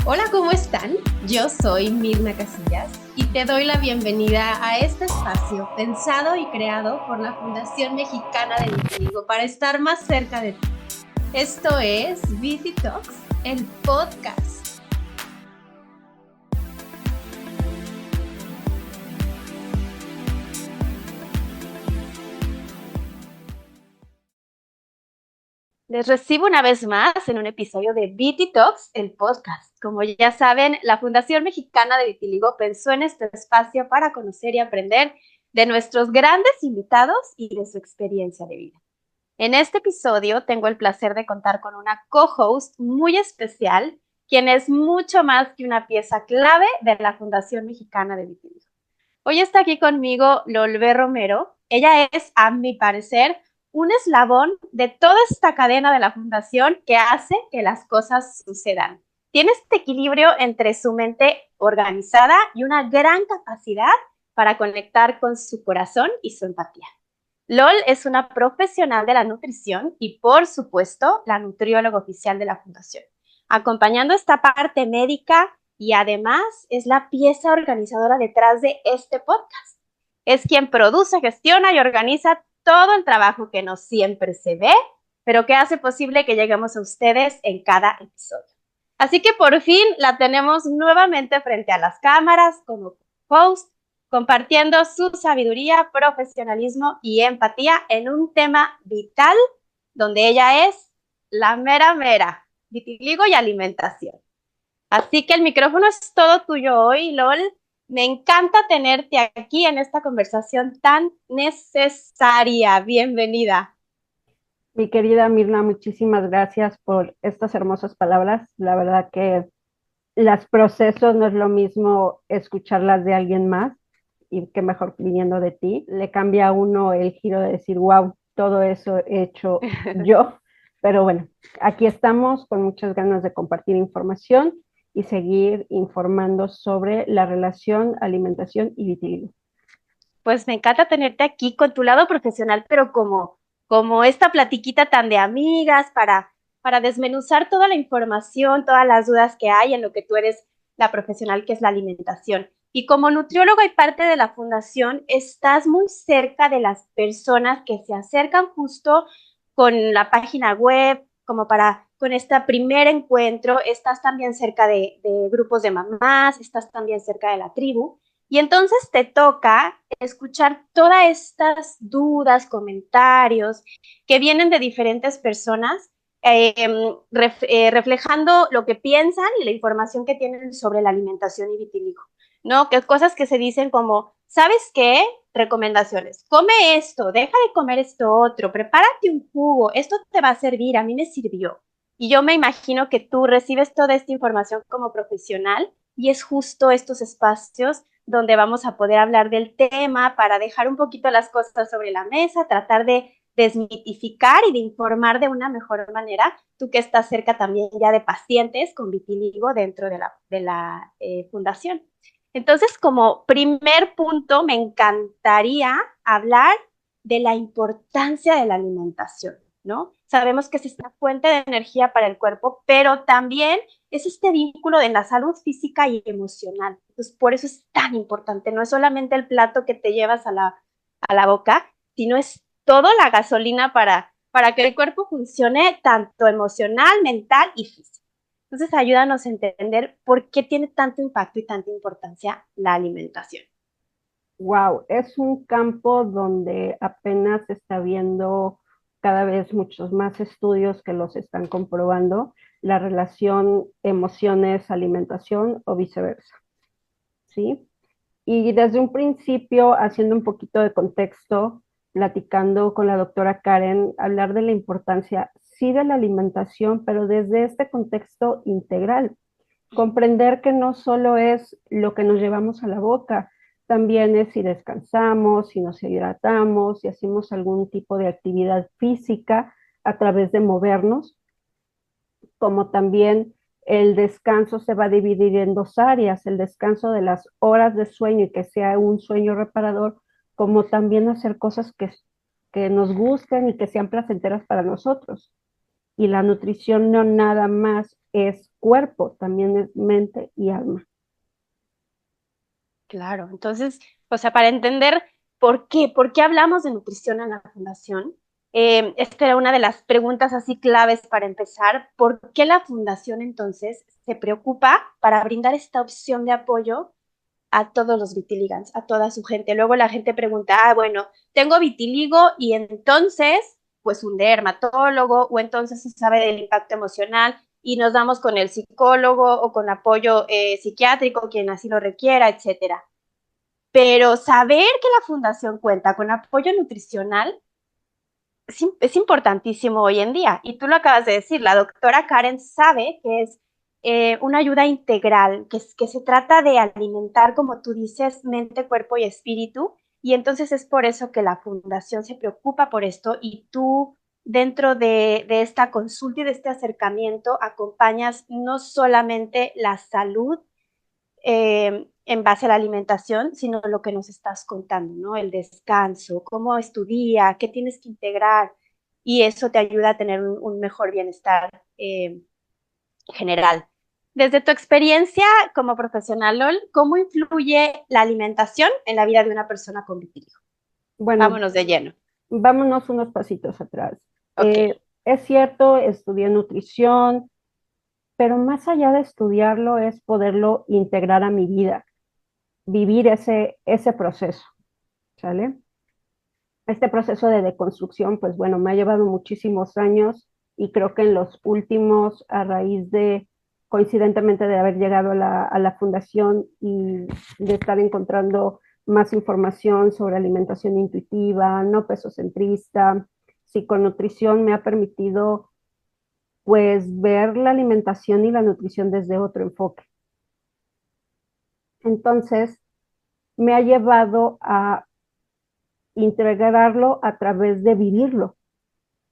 Hola, ¿cómo están? Yo soy Mirna Casillas y te doy la bienvenida a este espacio pensado y creado por la Fundación Mexicana del Vitiligo para estar más cerca de ti. Esto es Viti Talks, el podcast. Les recibo una vez más en un episodio de Viti Talks, el podcast. Como ya saben, la Fundación Mexicana de Vitiligo pensó en este espacio para conocer y aprender de nuestros grandes invitados y de su experiencia de vida. En este episodio tengo el placer de contar con una co-host muy especial, quien es mucho más que una pieza clave de la Fundación Mexicana de Vitiligo. Hoy está aquí conmigo Lolbe Romero. Ella es, a mi parecer, un eslabón de toda esta cadena de la fundación que hace que las cosas sucedan. Tiene este equilibrio entre su mente organizada y una gran capacidad para conectar con su corazón y su empatía. LOL es una profesional de la nutrición y, por supuesto, la nutrióloga oficial de la fundación, acompañando esta parte médica y además es la pieza organizadora detrás de este podcast. Es quien produce, gestiona y organiza todo el trabajo que no siempre se ve, pero que hace posible que lleguemos a ustedes en cada episodio. Así que por fin la tenemos nuevamente frente a las cámaras como host, compartiendo su sabiduría, profesionalismo y empatía en un tema vital donde ella es la mera mera, vitiligo y alimentación. Así que el micrófono es todo tuyo hoy, LOL. Me encanta tenerte aquí en esta conversación tan necesaria. Bienvenida. Mi querida Mirna, muchísimas gracias por estas hermosas palabras. La verdad que los procesos no es lo mismo escucharlas de alguien más y que mejor viniendo de ti. Le cambia a uno el giro de decir, wow, todo eso he hecho yo. Pero bueno, aquí estamos con muchas ganas de compartir información y seguir informando sobre la relación alimentación y vitiligo. Pues me encanta tenerte aquí con tu lado profesional, pero como esta platiquita tan de amigas para desmenuzar toda la información, todas las dudas que hay en lo que tú eres la profesional que es la alimentación. Y como nutriólogo y parte de la fundación, estás muy cerca de las personas que se acercan justo con la página web, como para con este primer encuentro, estás también cerca de grupos de mamás, estás también cerca de la tribu. Y entonces te toca escuchar todas estas dudas, comentarios que vienen de diferentes personas, reflejando lo que piensan y la información que tienen sobre la alimentación y vitiligo, ¿no? Que cosas que se dicen como, ¿sabes qué? Recomendaciones. Come esto, deja de comer esto otro, prepárate un jugo, esto te va a servir, a mí me sirvió. Y yo me imagino que tú recibes toda esta información como profesional y es justo estos espacios donde vamos a poder hablar del tema para dejar un poquito las cosas sobre la mesa, tratar de desmitificar y de informar de una mejor manera, tú que estás cerca también ya de pacientes con vitiligo dentro de la fundación. Entonces, como primer punto, me encantaría hablar de la importancia de la alimentación, ¿no? Sabemos que es esta fuente de energía para el cuerpo, pero también es este vínculo de la salud física y emocional. Entonces, por eso es tan importante. No es solamente el plato que te llevas a la boca, sino es toda la gasolina para que el cuerpo funcione tanto emocional, mental y físico. Entonces, ayúdanos a entender por qué tiene tanto impacto y tanta importancia la alimentación. Wow, es un campo donde apenas se está viendo cada vez muchos más estudios que los están comprobando, la relación emociones-alimentación o viceversa, ¿sí? Y desde un principio, haciendo un poquito de contexto, platicando con la doctora Karen, hablar de la importancia, sí, de la alimentación, pero desde este contexto integral. Comprender que no solo es lo que nos llevamos a la boca, también es si descansamos, si nos hidratamos, si hacemos algún tipo de actividad física a través de movernos, como también el descanso se va a dividir en dos áreas, el descanso de las horas de sueño y que sea un sueño reparador, como también hacer cosas que nos gusten y que sean placenteras para nosotros. Y la nutrición no nada más es cuerpo, también es mente y alma. Claro, entonces, o sea, para entender por qué hablamos de nutrición en la fundación, esta era una de las preguntas así claves para empezar. ¿Por qué la fundación entonces se preocupa para brindar esta opción de apoyo a todos los vitiligans, a toda su gente? Luego la gente pregunta, bueno, tengo vitiligo y entonces, pues un dermatólogo o entonces se sabe del impacto emocional y nos damos con el psicólogo o con apoyo psiquiátrico, quien así lo requiera, etcétera. Pero saber que la fundación cuenta con apoyo nutricional es importantísimo hoy en día. Y tú lo acabas de decir, la doctora Karen sabe que es una ayuda integral, que se trata de alimentar, como tú dices, mente, cuerpo y espíritu. Y entonces es por eso que la fundación se preocupa por esto y tú dentro de esta consulta y de este acercamiento acompañas no solamente la salud en base a la alimentación, sino lo que nos estás contando, ¿no? El descanso, cómo es tu día, qué tienes que integrar, y eso te ayuda a tener un mejor bienestar general. Desde tu experiencia como profesional, LOL, ¿cómo influye la alimentación en la vida de una persona con vitiligo? Bueno, Vámonos de lleno. vámonos unos pasitos atrás. Ok. Es cierto, estudié nutrición, pero más allá de estudiarlo es poderlo integrar a mi vida, vivir ese proceso, ¿sale? Este proceso de deconstrucción, pues bueno, me ha llevado muchísimos años y creo que en los últimos, a raíz de, coincidentemente de haber llegado a la fundación y de estar encontrando más información sobre alimentación intuitiva, no pesocentrista, psiconutrición, me ha permitido pues ver la alimentación y la nutrición desde otro enfoque. Entonces, me ha llevado a integrarlo a través de vivirlo.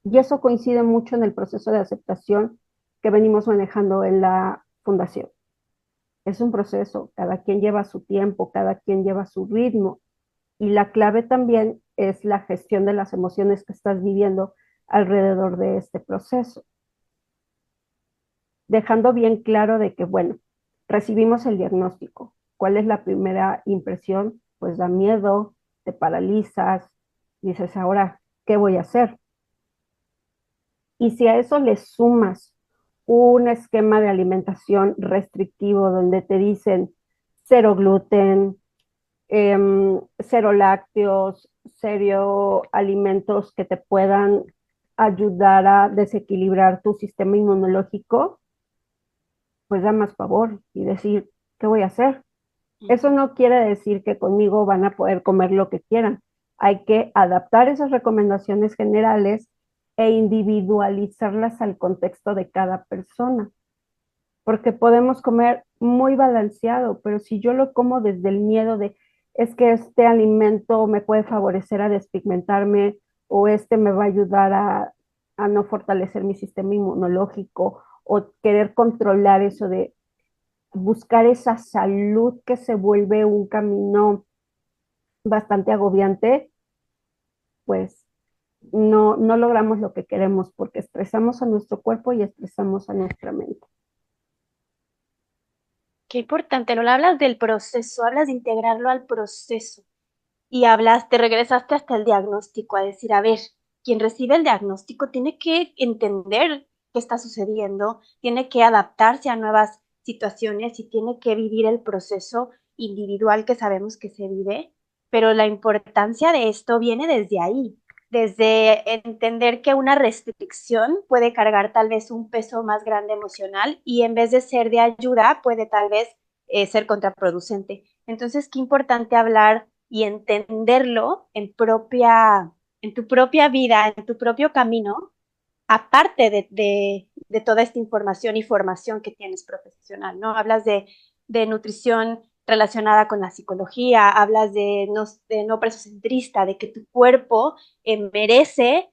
Y eso coincide mucho en el proceso de aceptación que venimos manejando en la fundación. Es un proceso, cada quien lleva su tiempo, cada quien lleva su ritmo. Y la clave también es la gestión de las emociones que estás viviendo alrededor de este proceso. Dejando bien claro de que, bueno, recibimos el diagnóstico. ¿Cuál es la primera impresión? Pues da miedo, te paralizas, dices, ahora, ¿qué voy a hacer? Y si a eso le sumas un esquema de alimentación restrictivo donde te dicen cero gluten, cero lácteos, cero alimentos que te puedan ayudar a desequilibrar tu sistema inmunológico, pues da más pavor y decir, ¿qué voy a hacer? Eso no quiere decir que conmigo van a poder comer lo que quieran. Hay que adaptar esas recomendaciones generales e individualizarlas al contexto de cada persona, porque podemos comer muy balanceado, pero si yo lo como desde el miedo de, es que este alimento me puede favorecer a despigmentarme o este me va a ayudar a no fortalecer mi sistema inmunológico o querer controlar eso de buscar esa salud que se vuelve un camino bastante agobiante, pues no logramos lo que queremos porque estresamos a nuestro cuerpo y estresamos a nuestra mente. Qué importante, no hablas del proceso, hablas de integrarlo al proceso. Y hablas, te regresaste hasta el diagnóstico a decir, a ver, quien recibe el diagnóstico tiene que entender qué está sucediendo, tiene que adaptarse a nuevas situaciones y tiene que vivir el proceso individual que sabemos que se vive, pero la importancia de esto viene desde ahí, desde entender que una restricción puede cargar tal vez un peso más grande emocional y en vez de ser de ayuda puede tal vez ser contraproducente. Entonces, qué importante hablar y entenderlo en tu propia vida, en tu propio camino, aparte de toda esta información y formación que tienes profesional, ¿no? Hablas de nutrición relacionada con la psicología, hablas de no presocentrista, de que tu cuerpo merece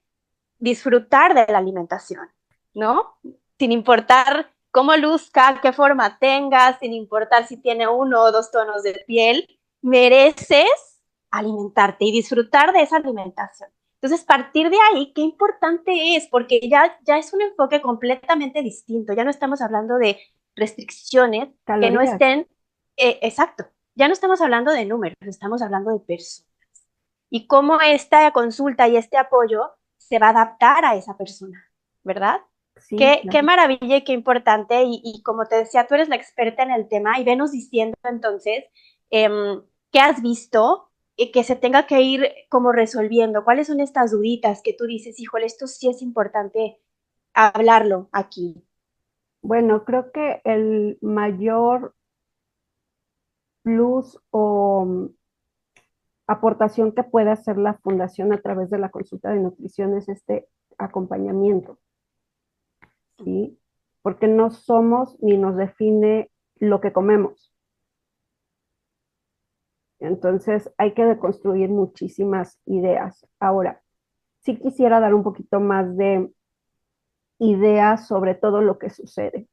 disfrutar de la alimentación, ¿no? Sin importar cómo luzca, qué forma tenga, sin importar si tiene uno o dos tonos de piel, mereces alimentarte y disfrutar de esa alimentación. Entonces, partir de ahí, qué importante es, porque ya es un enfoque completamente distinto. Ya no estamos hablando de restricciones que no Calorías. estén, exacto, ya no estamos hablando de números, estamos hablando de personas. Y cómo esta consulta y este apoyo se va a adaptar a esa persona, ¿verdad? Sí, Qué claro. maravilla y qué importante. Y como te decía, tú eres la experta en el tema y venos diciendo entonces qué has visto y que se tenga que ir como resolviendo. ¿Cuáles son estas duditas que tú dices, híjole, esto sí es importante hablarlo aquí? Bueno, creo que el mayor plus o aportación que puede hacer la fundación a través de la consulta de nutrición es este acompañamiento, ¿sí? Porque no somos ni nos define lo que comemos. Entonces hay que deconstruir muchísimas ideas. Ahora, sí quisiera dar un poquito más de ideas sobre todo lo que sucede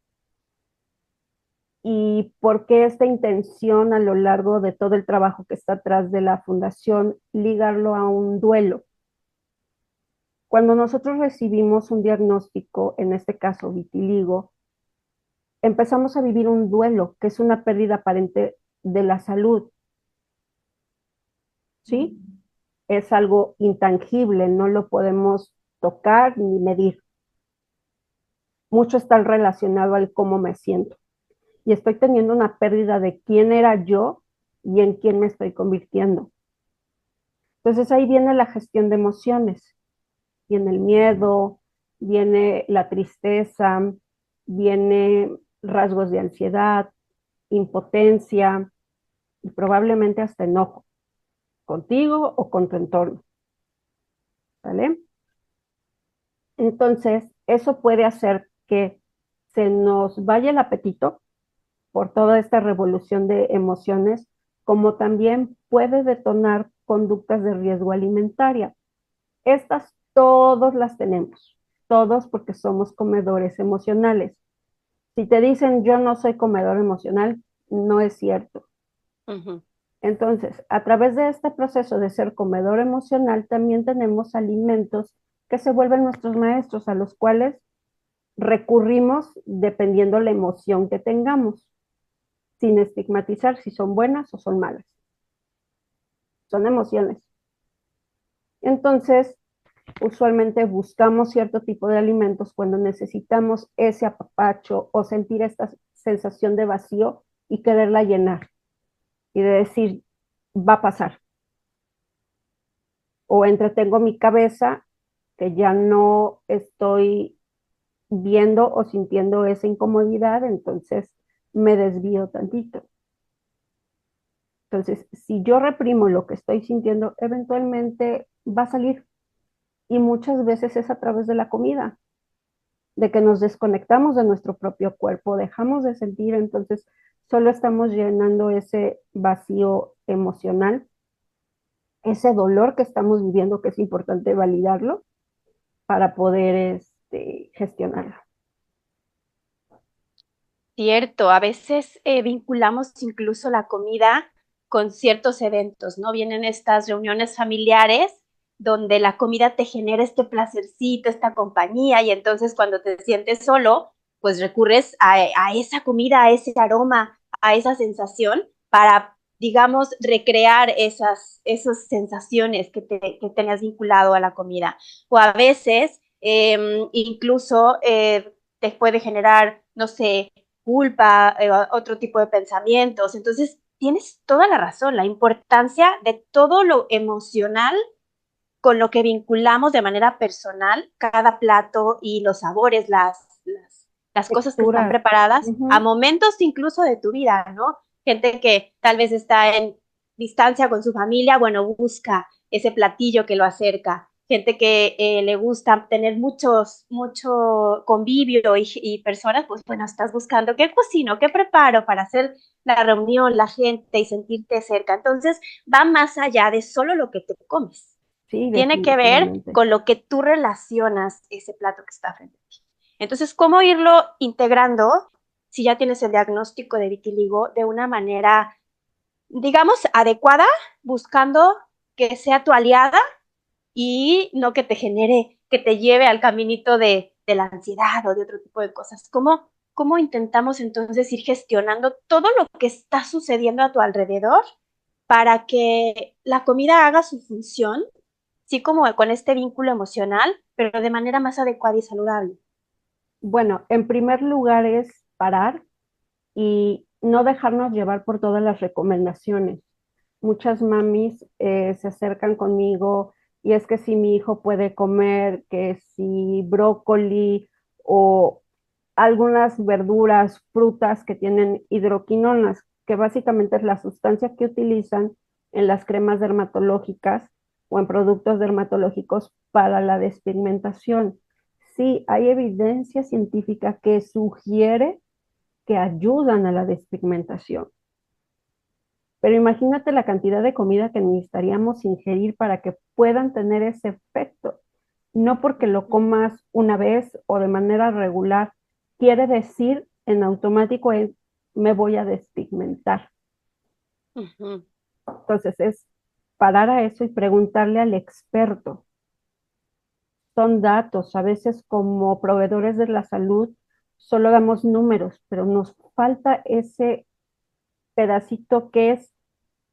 y por qué esta intención a lo largo de todo el trabajo que está atrás de la fundación, ligarlo a un duelo. Cuando nosotros recibimos un diagnóstico, en este caso vitiligo, empezamos a vivir un duelo, que es una pérdida aparente de la salud, ¿sí? Es algo intangible, no lo podemos tocar ni medir. Mucho está relacionado al cómo me siento. Y estoy teniendo una pérdida de quién era yo y en quién me estoy convirtiendo. Entonces ahí viene la gestión de emociones. Viene el miedo, viene la tristeza, viene rasgos de ansiedad, impotencia y probablemente hasta enojo contigo o con tu entorno, ¿vale? Entonces, eso puede hacer que se nos vaya el apetito por toda esta revolución de emociones, como también puede detonar conductas de riesgo alimentaria. Estas todos las tenemos, todos porque somos comedores emocionales. Si te dicen yo no soy comedor emocional, no es cierto. Ujú. Entonces, a través de este proceso de ser comedor emocional, también tenemos alimentos que se vuelven nuestros maestros, a los cuales recurrimos dependiendo la emoción que tengamos, sin estigmatizar si son buenas o son malas. Son emociones. Entonces, usualmente buscamos cierto tipo de alimentos cuando necesitamos ese apapacho o sentir esta sensación de vacío y quererla llenar y de decir, va a pasar. O entretengo mi cabeza que ya no estoy viendo o sintiendo esa incomodidad, entonces me desvío tantito. Entonces, si yo reprimo lo que estoy sintiendo, eventualmente va a salir y muchas veces es a través de la comida, de que nos desconectamos de nuestro propio cuerpo, dejamos de sentir, entonces solo estamos llenando ese vacío emocional, ese dolor que estamos viviendo, que es importante validarlo para poder gestionarlo. Cierto, a veces vinculamos incluso la comida con ciertos eventos, ¿no? Vienen estas reuniones familiares donde la comida te genera este placercito, esta compañía, y entonces cuando te sientes solo, pues recurres a esa comida, a ese aroma, a esa sensación para, digamos, recrear esas sensaciones que tenías vinculado a la comida. O a veces incluso te puede generar, no sé, culpa, otro tipo de pensamientos. Entonces, tienes toda la razón, la importancia de todo lo emocional con lo que vinculamos de manera personal cada plato y los sabores, las cosas que están Texturas. preparadas a Ujú. momentos incluso de tu vida, ¿no? Gente que tal vez está en distancia con su familia, bueno, busca ese platillo que lo acerca. Gente que le gusta tener mucho convivio y personas, pues bueno, estás buscando qué cocino, qué preparo para hacer la reunión, la gente y sentirte cerca. Entonces, va más allá de solo lo que te comes, Sí, tiene que ver definitivamente. con lo que tú relacionas ese plato que está frente a ti. Entonces, ¿cómo irlo integrando si ya tienes el diagnóstico de vitiligo de una manera, digamos, adecuada, buscando que sea tu aliada y no que te genere, que te lleve al caminito de la ansiedad o de otro tipo de cosas. ¿Cómo intentamos entonces ir gestionando todo lo que está sucediendo a tu alrededor para que la comida haga su función, sí como con este vínculo emocional, pero de manera más adecuada y saludable? Bueno, en primer lugar es parar y no dejarnos llevar por todas las recomendaciones. Muchas mamis se acercan conmigo y es que si mi hijo puede comer, que si brócoli o algunas verduras, frutas que tienen hidroquinonas, que básicamente es la sustancia que utilizan en las cremas dermatológicas o en productos dermatológicos para la despigmentación. Sí, hay evidencia científica que sugiere que ayudan a la despigmentación. Pero imagínate la cantidad de comida que necesitaríamos ingerir para que puedan tener ese efecto. No porque lo comas una vez o de manera regular, quiere decir en automático es me voy a despigmentar. Ujú. Entonces es parar a eso y preguntarle al experto. Son datos, a veces como proveedores de la salud solo damos números, pero nos falta ese pedacito que es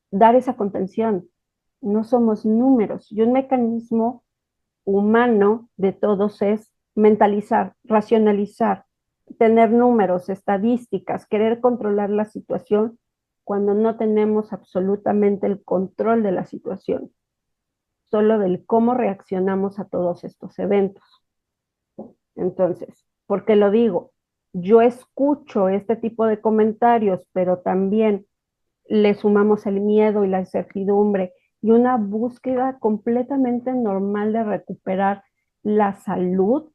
dar esa contención. No somos números y un mecanismo humano de todos es mentalizar, racionalizar, tener números, estadísticas, querer controlar la situación cuando no tenemos absolutamente el control de la situación, solo del cómo reaccionamos a todos estos eventos. Entonces, ¿por qué lo digo? Yo escucho este tipo de comentarios, pero también le sumamos el miedo y la incertidumbre y una búsqueda completamente normal de recuperar la salud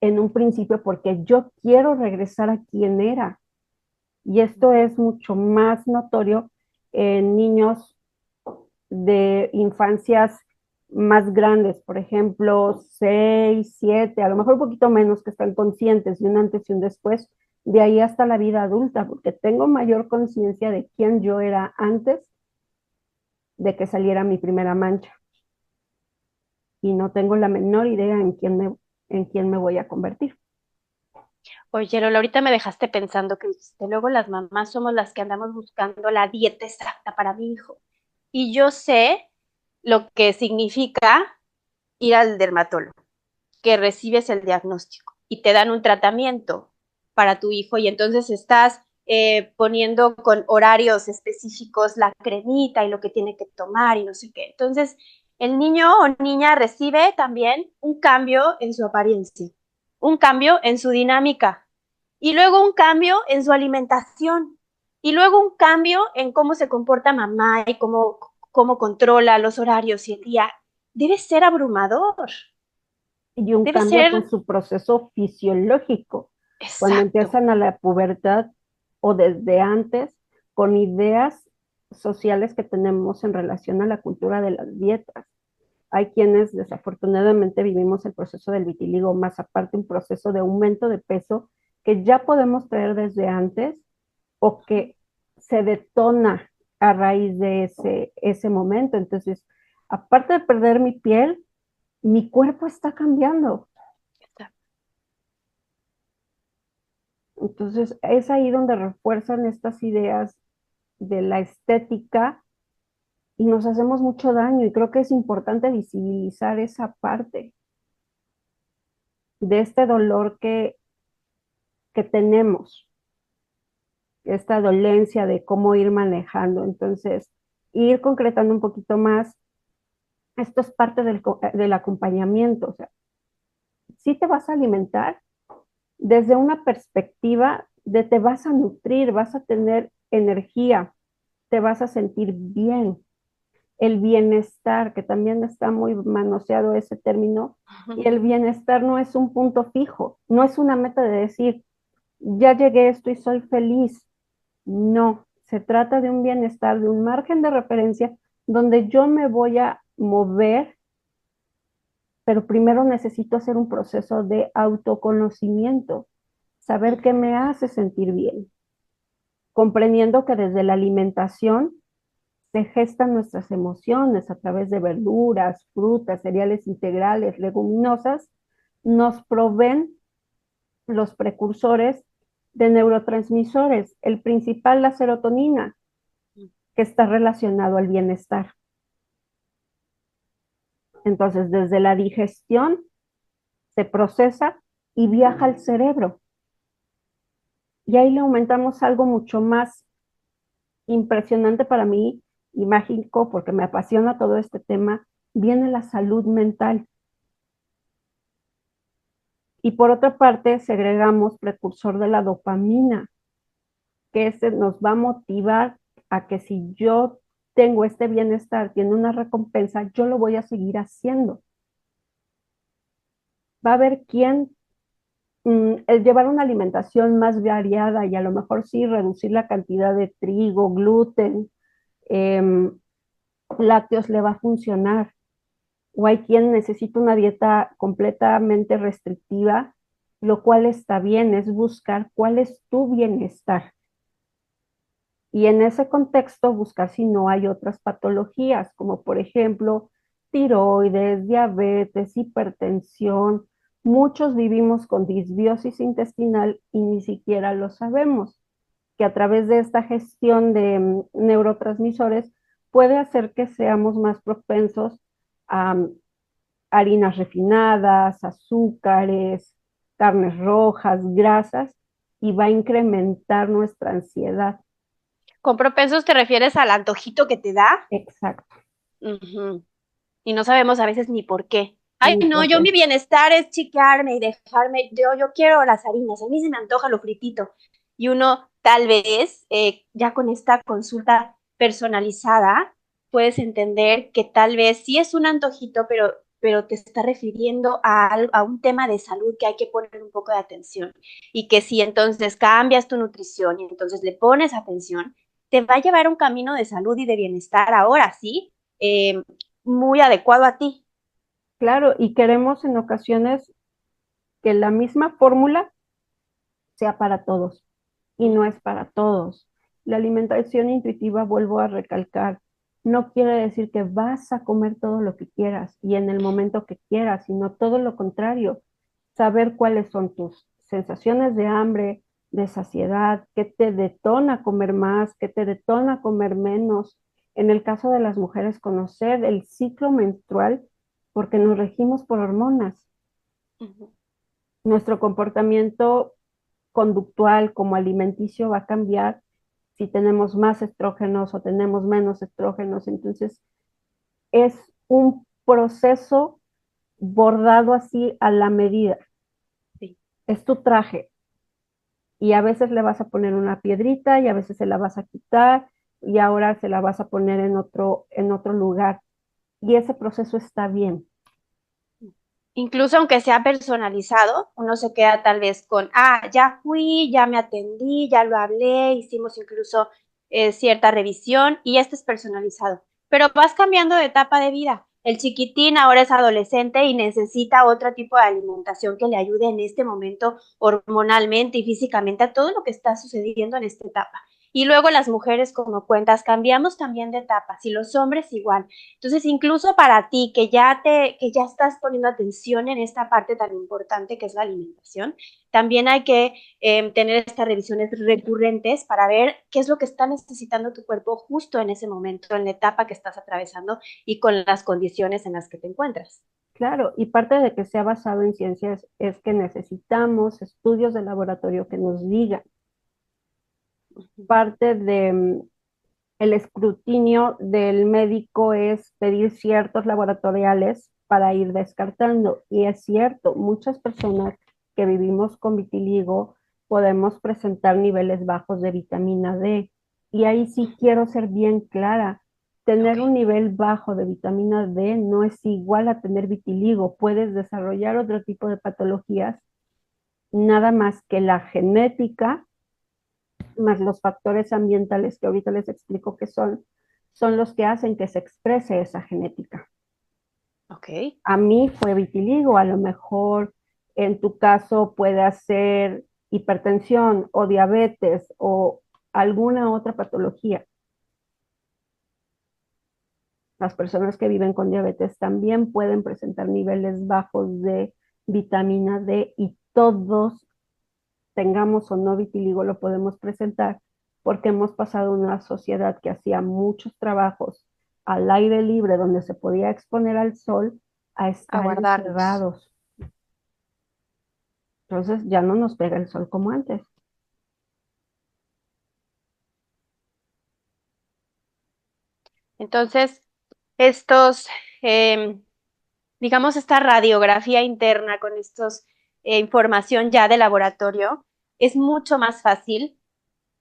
en un principio porque yo quiero regresar a quien era. Y esto es mucho más notorio en niños de infancias más grandes, por ejemplo, 6, 7, a lo mejor un poquito menos, que están conscientes de un antes y un después, de ahí hasta la vida adulta, porque tengo mayor conciencia de quién yo era antes de que saliera mi primera mancha y no tengo la menor idea en quién me voy a convertir. Oye, Lola, ahorita me dejaste pensando que dijiste, luego las mamás somos las que andamos buscando la dieta exacta para mi hijo. Y yo sé lo que significa ir al dermatólogo, que recibes el diagnóstico y te dan un tratamiento para tu hijo y entonces estás poniendo con horarios específicos la cremita y lo que tiene que tomar y no sé qué. Entonces, el niño o niña recibe también un cambio en su apariencia, un cambio en su dinámica y luego un cambio en su alimentación y luego un cambio en cómo se comporta mamá y cómo controla los horarios y el día. Debe ser abrumador. Y un Debe cambio ser con su proceso fisiológico. Cuando exacto. empiezan a la pubertad o desde antes, con ideas sociales que tenemos en relación a la cultura de las dietas. Hay quienes desafortunadamente vivimos el proceso del vitiligo, más aparte un proceso de aumento de peso que ya podemos traer desde antes o que se detona a raíz de ese momento. Entonces, aparte de perder mi piel, mi cuerpo está cambiando. Entonces, es ahí donde refuerzan estas ideas de la estética y nos hacemos mucho daño y creo que es importante visibilizar esa parte de este dolor que tenemos, esta dolencia de cómo ir manejando. Entonces, ir concretando un poquito más, esto es parte del acompañamiento, o sea, sí te vas a alimentar desde una perspectiva de te vas a nutrir, vas a tener energía, te vas a sentir bien. El bienestar, que también está muy manoseado ese término, y el bienestar no es un punto fijo, no es una meta de decir, ya llegué a esto y soy feliz. No, se trata de un bienestar, de un margen de referencia donde yo me voy a mover, pero primero necesito hacer un proceso de autoconocimiento, saber qué me hace sentir bien, comprendiendo que desde la alimentación se gestan nuestras emociones a través de verduras, frutas, cereales integrales, leguminosas, nos proveen los precursores de neurotransmisores, el principal, la serotonina, que está relacionado al bienestar. Entonces, desde la digestión se procesa y viaja al cerebro. Y ahí le aumentamos algo mucho más impresionante para mí y mágico, porque me apasiona todo este tema, viene la salud mental. Y por otra parte, segregamos precursor de la dopamina, que ese nos va a motivar a que si yo tengo este bienestar, tiene una recompensa, yo lo voy a seguir haciendo. Va a haber quien el llevar una alimentación más variada y a lo mejor sí reducir la cantidad de trigo, gluten, eh, lácteos le va a funcionar. O hay quien necesita una dieta completamente restrictiva, lo cual está bien, es buscar cuál es tu bienestar. Y en ese contexto buscar si no hay otras patologías, como por ejemplo tiroides, diabetes, hipertensión. Muchos vivimos con disbiosis intestinal y ni siquiera lo sabemos, que a través de esta gestión de neurotransmisores puede hacer que seamos más propensos a harinas refinadas, azúcares, carnes rojas, grasas, y va a incrementar nuestra ansiedad. ¿Con propensos te refieres al antojito que te da? Exacto. Ujú. Y no sabemos a veces ni por qué. Ay, Ni no, por yo qué. mi bienestar es chiquearme y dejarme, yo quiero las harinas, a mí se me antoja lo fritito. Y uno tal vez, ya con esta consulta personalizada, puedes entender que tal vez sí es un antojito, pero te está refiriendo a un tema de salud que hay que poner un poco de atención. Y que si entonces cambias tu nutrición y entonces le pones atención, te va a llevar un camino de salud y de bienestar ahora, ¿sí? Muy adecuado a ti. Claro, y queremos en ocasiones que la misma fórmula sea para todos, y no es para todos. La alimentación intuitiva, vuelvo a recalcar, no quiere decir que vas a comer todo lo que quieras y en el momento que quieras, sino todo lo contrario, saber cuáles son tus sensaciones de hambre, de saciedad, qué te detona comer más, qué te detona comer menos. En el caso de las mujeres, conocer el ciclo menstrual, porque nos regimos por hormonas. Ujú. Nuestro comportamiento conductual como alimenticio va a cambiar si tenemos más estrógenos o tenemos menos estrógenos. Entonces, es un proceso bordado así a la medida. Sí. Es tu traje y a veces le vas a poner una piedrita y a veces se la vas a quitar y ahora se la vas a poner en otro lugar. Y ese proceso está bien. Incluso aunque sea personalizado, uno se queda tal vez con, ya fui, ya me atendí, ya lo hablé, hicimos incluso cierta revisión y este es personalizado. Pero vas cambiando de etapa de vida. El chiquitín ahora es adolescente y necesita otro tipo de alimentación que le ayude en este momento hormonalmente y físicamente a todo lo que está sucediendo en esta etapa. Y luego las mujeres, como cuentas, cambiamos también de etapas y los hombres igual. Entonces, incluso para ti que ya estás poniendo atención en esta parte tan importante que es la alimentación, también hay que tener estas revisiones recurrentes para ver qué es lo que está necesitando tu cuerpo justo en ese momento, en la etapa que estás atravesando y con las condiciones en las que te encuentras. Claro, y parte de que sea basado en ciencias es que necesitamos estudios de laboratorio que nos digan. Parte de el escrutinio del médico es pedir ciertos laboratoriales para ir descartando. Y es cierto, muchas personas que vivimos con vitiligo podemos presentar niveles bajos de vitamina D. Y ahí sí quiero ser bien clara. Ok. Tener un nivel bajo de vitamina D no es igual a tener vitiligo. Puedes desarrollar otro tipo de patologías, nada más que la genética más los factores ambientales que ahorita les explico qué son los que hacen que se exprese esa genética. Ok. A mí fue vitiligo, a lo mejor en tu caso puede ser hipertensión o diabetes o alguna otra patología. Las personas que viven con diabetes también pueden presentar niveles bajos de vitamina D y todos, tengamos o no vitiligo, lo podemos presentar porque hemos pasado una sociedad que hacía muchos trabajos al aire libre donde se podía exponer al sol a A estar guardarnos. encerrados. Entonces ya no nos pega el sol como antes. Entonces, estos, em, digamos, esta radiografía interna con estos información ya de laboratorio, es mucho más fácil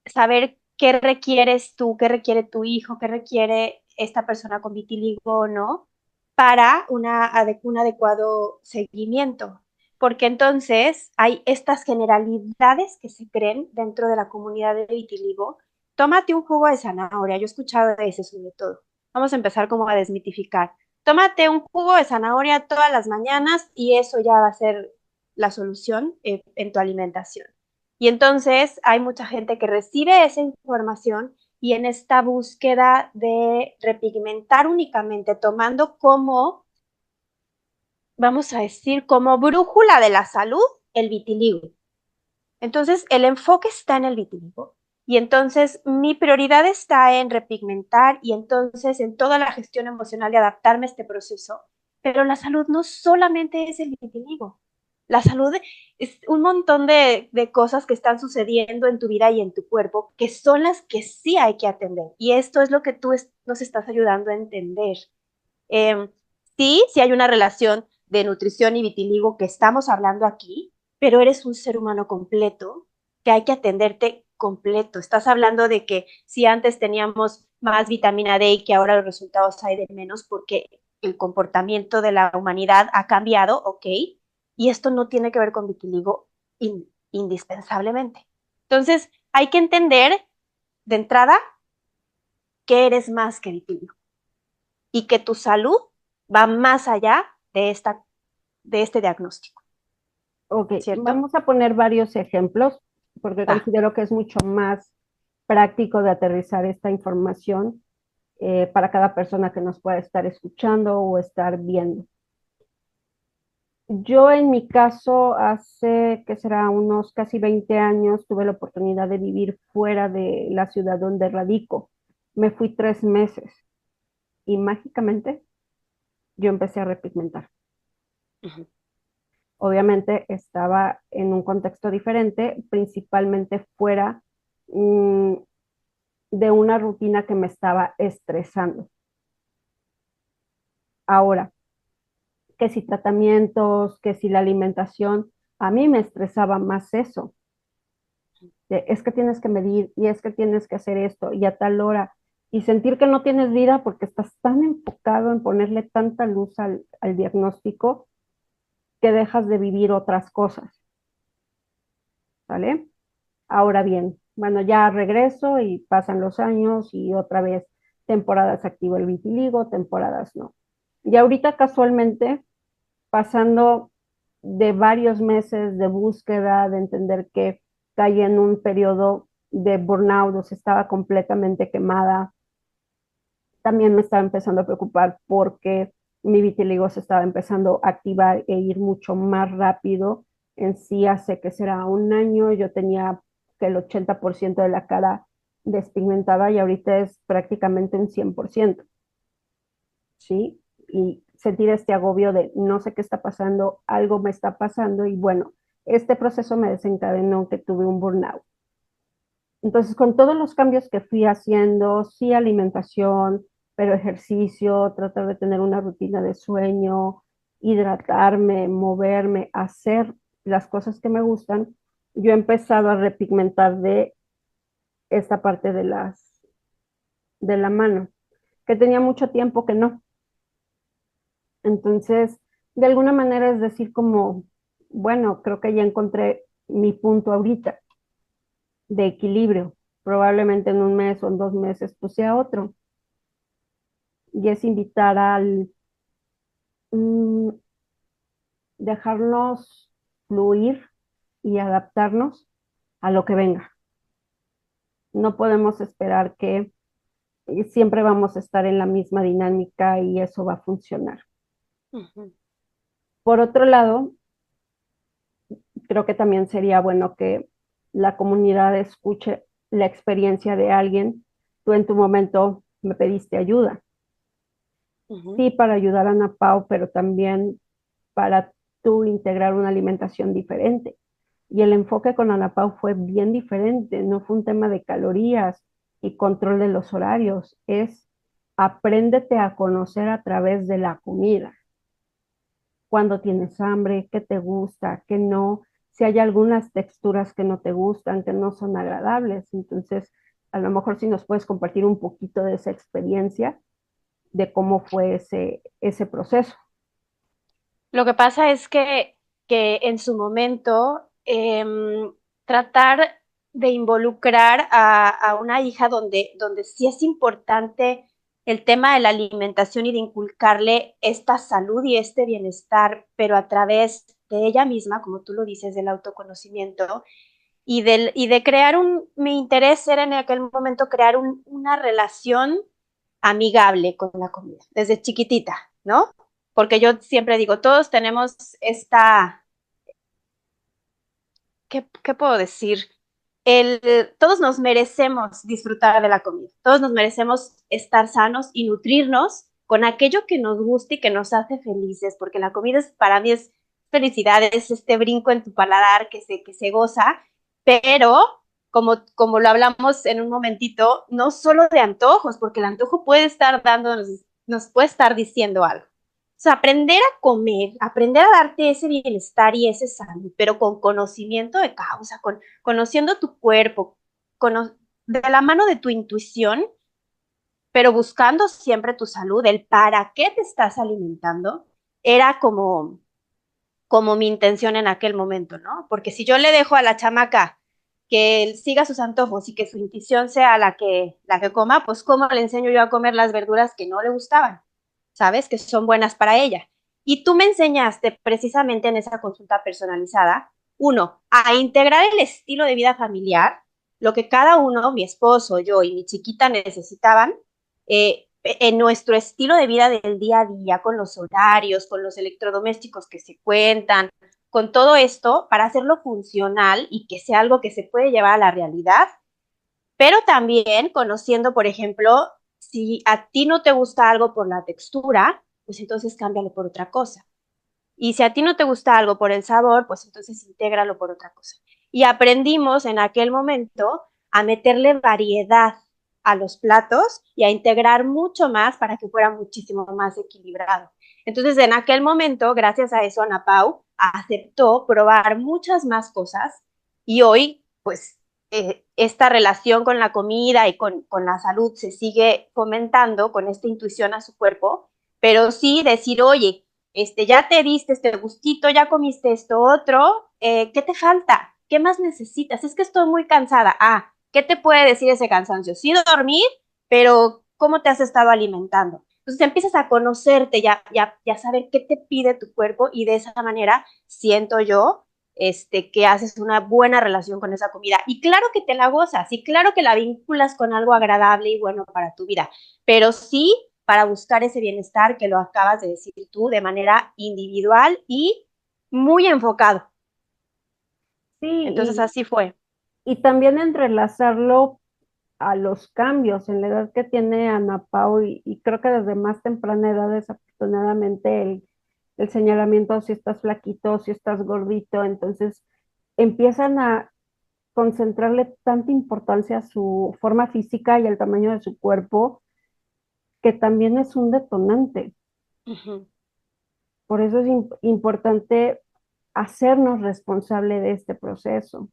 saber qué requieres tú, qué requiere tu hijo, qué requiere esta persona con vitiligo o no, para un adecuado seguimiento. Porque entonces hay estas generalidades que se creen dentro de la comunidad de vitiligo. Tómate un jugo de zanahoria, yo he escuchado de ese sobre todo. Vamos a empezar como a desmitificar. Tómate un jugo de zanahoria todas las mañanas y eso ya va a ser la solución en tu alimentación. Y entonces hay mucha gente que recibe esa información y en esta búsqueda de repigmentar únicamente, tomando como, vamos a decir, como brújula de la salud, el vitiligo. Entonces, el enfoque está en el vitiligo y entonces mi prioridad está en repigmentar y entonces en toda la gestión emocional de adaptarme a este proceso. Pero la salud no solamente es el vitiligo. La salud es un montón de cosas que están sucediendo en tu vida y en tu cuerpo que son las que sí hay que atender. Y esto es lo que tú nos estás ayudando a entender. Eh, sí hay una relación de nutrición y vitiligo que estamos hablando aquí, pero eres un ser humano completo que hay que atenderte completo. Estás hablando de que si antes teníamos más vitamina D y que ahora los resultados hay de menos porque el comportamiento de la humanidad ha cambiado, ok, y esto no tiene que ver con vitiligo indispensablemente. Entonces, hay que entender de entrada que eres más que vitiligo y que tu salud va más allá de este diagnóstico, Ok, ¿cierto? vamos a poner varios ejemplos porque Va. considero que es mucho más práctico de aterrizar esta información para cada persona que nos pueda estar escuchando o estar viendo. Yo en mi caso, hace que será unos casi 20 años, tuve la oportunidad de vivir fuera de la ciudad donde radico. Me fui 3 meses y mágicamente yo empecé a repigmentar. Ujú. Obviamente estaba en un contexto diferente, principalmente fuera mm, de una rutina que me estaba estresando. Ahora, que si tratamientos, que si la alimentación, a mí me estresaba más eso. Es que tienes que medir y es que tienes que hacer esto y a tal hora y sentir que no tienes vida porque estás tan enfocado en ponerle tanta luz al diagnóstico que dejas de vivir otras cosas, ¿vale? Ahora bien, bueno, ya regreso y pasan los años y otra vez temporadas activo el vitiligo, temporadas no. Y ahorita casualmente pasando de varios meses de búsqueda, de entender que caí en un periodo de burnout, o sea, estaba completamente quemada. También me estaba empezando a preocupar porque mi vitiligo se estaba empezando a activar e ir mucho más rápido. En sí, hace que será un año, yo tenía que el 80% de la cara despigmentada y ahorita es prácticamente un 100%. ¿Sí? Y sentir este agobio de no sé qué está pasando, algo me está pasando y bueno, este proceso me desencadenó que tuve un burnout. Entonces, con todos los cambios que fui haciendo, sí alimentación, pero ejercicio, tratar de tener una rutina de sueño, hidratarme, moverme, hacer las cosas que me gustan, yo he empezado a repigmentar de esta parte de la mano, que tenía mucho tiempo que no. Entonces, de alguna manera es decir como, bueno, creo que ya encontré mi punto ahorita de equilibrio. Probablemente en un mes o en 2 meses pues sea otro. Y es invitar al mm, dejarnos fluir y adaptarnos a lo que venga. No podemos esperar que siempre vamos a estar en la misma dinámica y eso va a funcionar. Ujú. Por otro lado, creo que también sería bueno que la comunidad escuche la experiencia de alguien. Tú en tu momento me pediste ayuda, Ujú. sí, para ayudar a Ana Pau, pero también para tú integrar una alimentación diferente. Y el enfoque con Ana Pau fue bien diferente, no fue un tema de calorías y control de los horarios, es apréndete a conocer a través de la comida. Cuando tienes hambre, qué te gusta, qué no, si hay algunas texturas que no te gustan, que no son agradables. Entonces, a lo mejor si nos puedes compartir un poquito de esa experiencia, de cómo fue ese proceso. Lo que pasa es que en su momento tratar de involucrar a una hija donde sí es importante el tema de la alimentación y de inculcarle esta salud y este bienestar, pero a través de ella misma, como tú lo dices, del autoconocimiento y de crear mi interés era en aquel momento crear una relación amigable con la comida, desde chiquitita, ¿no? Porque yo siempre digo, todos tenemos esta, ¿qué puedo decir? Todos nos merecemos disfrutar de la comida, todos nos merecemos estar sanos y nutrirnos con aquello que nos gusta y que nos hace felices, porque la comida para mí es felicidad, es este brinco en tu paladar que se goza, pero como lo hablamos en un momentito, no solo de antojos, porque el antojo puede estar dándonos, nos puede estar diciendo algo. O sea, aprender a comer, aprender a darte ese bienestar y ese salud, pero con conocimiento de causa, conociendo tu cuerpo, cono de la mano de tu intuición, pero buscando siempre tu salud, el para qué te estás alimentando, era como mi intención en aquel momento, ¿no? Porque si yo le dejo a la chamaca que él siga sus antojos y que su intuición sea la que coma, pues ¿cómo le enseño yo a comer las verduras que no le gustaban? ¿Sabes? Que son buenas para ella. Y tú me enseñaste precisamente en esa consulta personalizada, uno, a integrar el estilo de vida familiar, lo que cada uno, mi esposo, yo y mi chiquita necesitaban, en nuestro estilo de vida del día a día, con los horarios, con los electrodomésticos que se cuentan, con todo esto para hacerlo funcional y que sea algo que se puede llevar a la realidad, pero también conociendo, por ejemplo, si a ti no te gusta algo por la textura, pues entonces cámbialo por otra cosa. Y si a ti no te gusta algo por el sabor, pues entonces intégralo por otra cosa. Y aprendimos en aquel momento a meterle variedad a los platos y a integrar mucho más para que fuera muchísimo más equilibrado. Entonces, en aquel momento, gracias a eso, Ana Pau aceptó probar muchas más cosas y hoy, pues, esta relación con la comida y con la salud se sigue fomentando con esta intuición a su cuerpo, pero sí decir, oye, ya te diste este gustito, ya comiste esto otro, ¿qué te falta? ¿Qué más necesitas? Es que estoy muy cansada. Ah, ¿qué te puede decir ese cansancio? Sí dormir, pero ¿cómo te has estado alimentando? Entonces empiezas a conocerte, ya saber qué te pide tu cuerpo y de esa manera siento yo que haces una buena relación con esa comida. Y claro que te la gozas, y claro que la vinculas con algo agradable y bueno para tu vida, pero sí para buscar ese bienestar que lo acabas de decir tú de manera individual y muy enfocado. Sí, Entonces así fue. y también entrelazarlo a los cambios en la edad que tiene Ana Pau y creo que desde más temprana edad desafortunadamente el señalamiento si estás flaquito, si estás gordito, entonces empiezan a concentrarle tanta importancia a su forma física y al tamaño de su cuerpo que también es un detonante. Uh -huh. Por eso es importante hacernos responsable de este proceso,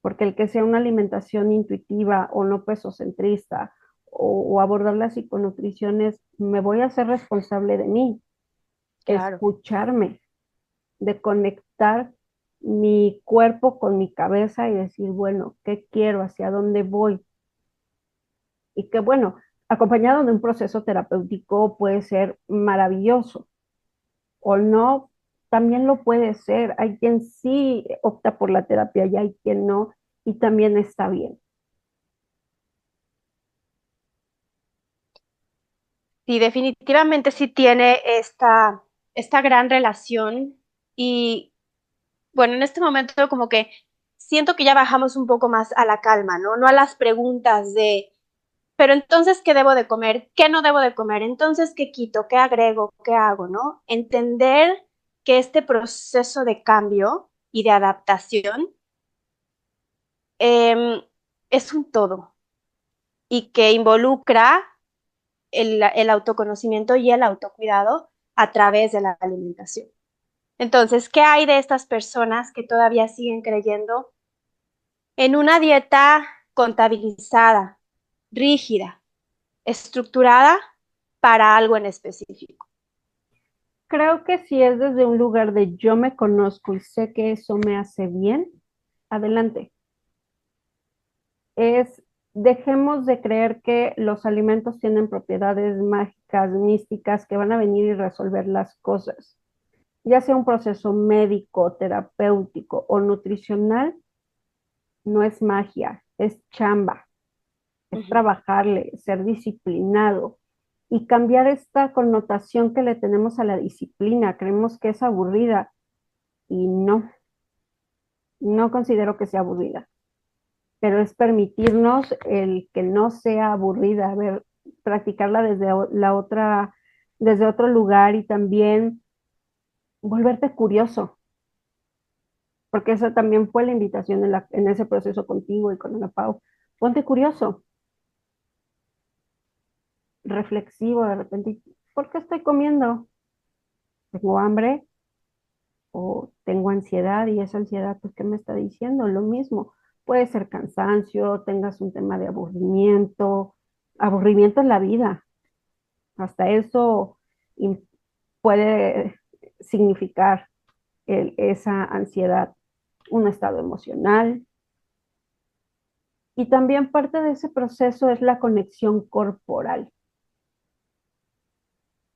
porque el que sea una alimentación intuitiva o no pesocentrista o abordar la psiconutrición es, me voy a hacer responsable de mí, Claro. escucharme, de conectar mi cuerpo con mi cabeza y decir, bueno, ¿qué quiero? ¿Hacia dónde voy? Y que bueno, acompañado de un proceso terapéutico puede ser maravilloso o no, también lo puede ser. Hay quien sí opta por la terapia y hay quien no, y también está bien. Sí, definitivamente sí tiene esta gran relación y bueno, en este momento como que siento que ya bajamos un poco más a la calma, ¿no? No a las preguntas de, pero entonces, ¿qué debo de comer? ¿Qué no debo de comer? Entonces, ¿qué quito? ¿Qué agrego? ¿Qué hago? ¿No? Entender que este proceso de cambio y de adaptación eh, es un todo y que involucra el autoconocimiento y el autocuidado a través de la alimentación. Entonces, ¿qué hay de estas personas que todavía siguen creyendo en una dieta contabilizada, rígida, estructurada para algo en específico? Creo que si es desde un lugar de yo me conozco y sé que eso me hace bien, adelante. Es dejemos de creer que los alimentos tienen propiedades mágicas, místicas, que van a venir y resolver las cosas. Ya sea un proceso médico, terapéutico o nutricional, no es magia, es chamba, es Ujú. trabajarle, ser disciplinado y cambiar esta connotación que le tenemos a la disciplina. Creemos que es aburrida y no, no considero que sea aburrida, pero es permitirnos el que no sea aburrida, ver, practicarla la otra, desde otro lugar y también volverte curioso, porque esa también fue la invitación en ese proceso contigo y con Ana Pau. Ponte curioso, reflexivo de repente. ¿Por qué estoy comiendo? ¿Tengo hambre o tengo ansiedad? Y esa ansiedad, pues, ¿qué me está diciendo? Lo mismo. Puede ser cansancio, tengas un tema de aburrimiento. Aburrimiento en la vida. Hasta eso puede significar esa ansiedad, un estado emocional. Y también parte de ese proceso es la conexión corporal,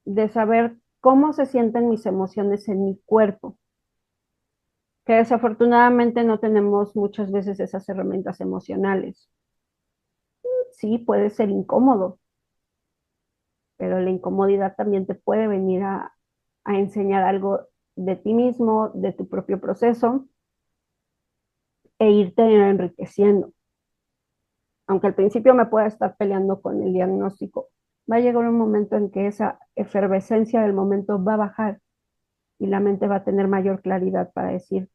de saber cómo se sienten mis emociones en mi cuerpo, que desafortunadamente no tenemos muchas veces esas herramientas emocionales. Sí, puede ser incómodo, pero la incomodidad también te puede venir a enseñar algo de ti mismo, de tu propio proceso, e irte enriqueciendo. Aunque al principio me pueda estar peleando con el diagnóstico, va a llegar un momento en que esa efervescencia del momento va a bajar y la mente va a tener mayor claridad para decir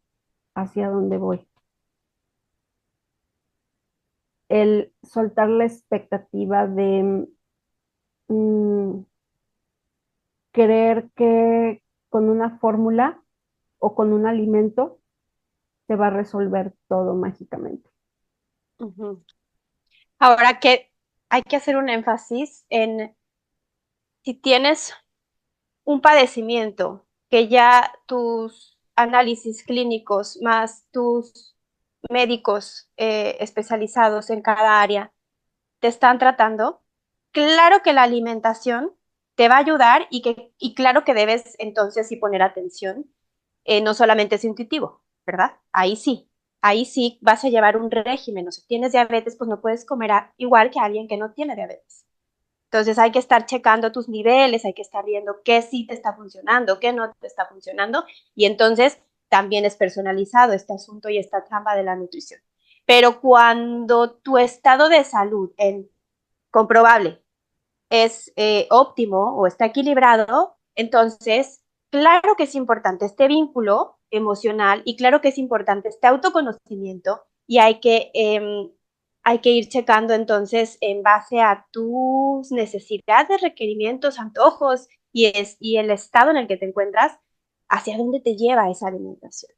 hacia dónde voy. El soltar la expectativa de mm, creer que con una fórmula o con un alimento se va a resolver todo mágicamente. Ujú. Ahora que hay que hacer un énfasis en si tienes un padecimiento que ya tus análisis clínicos más tus médicos especializados en cada área te están tratando, claro que la alimentación te va a ayudar y claro que debes entonces sí poner atención, no solamente es intuitivo, ¿verdad? Ahí sí vas a llevar un régimen, o si tienes diabetes, pues no puedes comer igual que alguien que no tiene diabetes. Entonces hay que estar checando tus niveles, hay que estar viendo qué sí te está funcionando, qué no te está funcionando, y entonces también es personalizado este asunto y esta trampa de la nutrición. Pero cuando tu estado de salud en comprobable es óptimo o está equilibrado, entonces claro que es importante este vínculo emocional y claro que es importante este autoconocimiento y hay que ir checando entonces en base a tus necesidades, requerimientos, antojos y el estado en el que te encuentras, hacia dónde te lleva esa alimentación.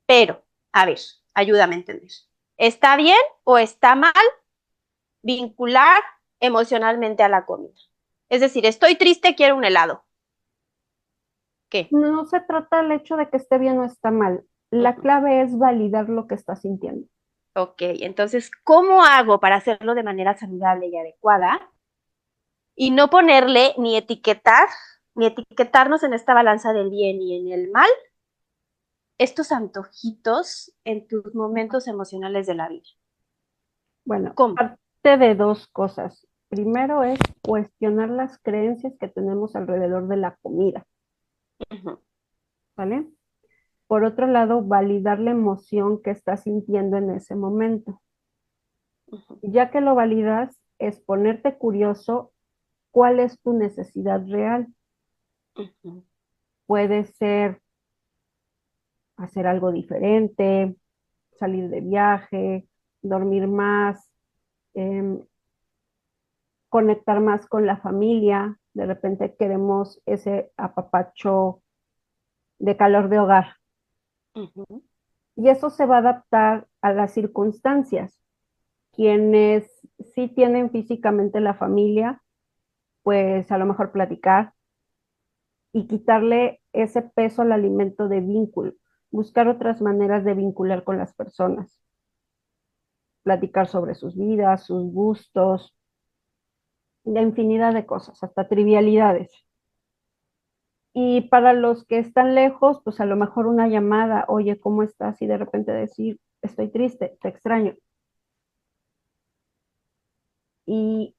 Pero, a ver, ayúdame a entender. ¿Está bien o está mal vincular emocionalmente a la comida? Es decir, estoy triste, quiero un helado. ¿Qué? No se trata del hecho de que esté bien o está mal. Uh La -huh. clave es validar lo que estás sintiendo. Ok, entonces, ¿cómo hago para hacerlo de manera saludable y adecuada? Y no ponerle ni etiquetarnos en esta balanza del bien y en el mal, estos antojitos en tus momentos emocionales de la vida. Bueno, ¿Cómo? parte de dos cosas. Primero es cuestionar las creencias que tenemos alrededor de la comida, Ujú, ¿vale? Por otro lado, validar la emoción que estás sintiendo en ese momento. ujú, Ya que lo validas, es ponerte curioso cuál es tu necesidad real. ujú, Puede ser hacer algo diferente, salir de viaje, dormir más, em, conectar más con la familia. De repente queremos ese apapacho de calor de hogar. ujú, Y eso se va a adaptar a las circunstancias. Quienes sí tienen físicamente la familia, pues a lo mejor platicar y quitarle ese peso al alimento de vínculo, buscar otras maneras de vincular con las personas, platicar sobre sus vidas, sus gustos, la infinidad de cosas, hasta trivialidades. Y para los que están lejos, pues a lo mejor una llamada, oye, ¿cómo estás? Y de repente decir, estoy triste, te extraño. Y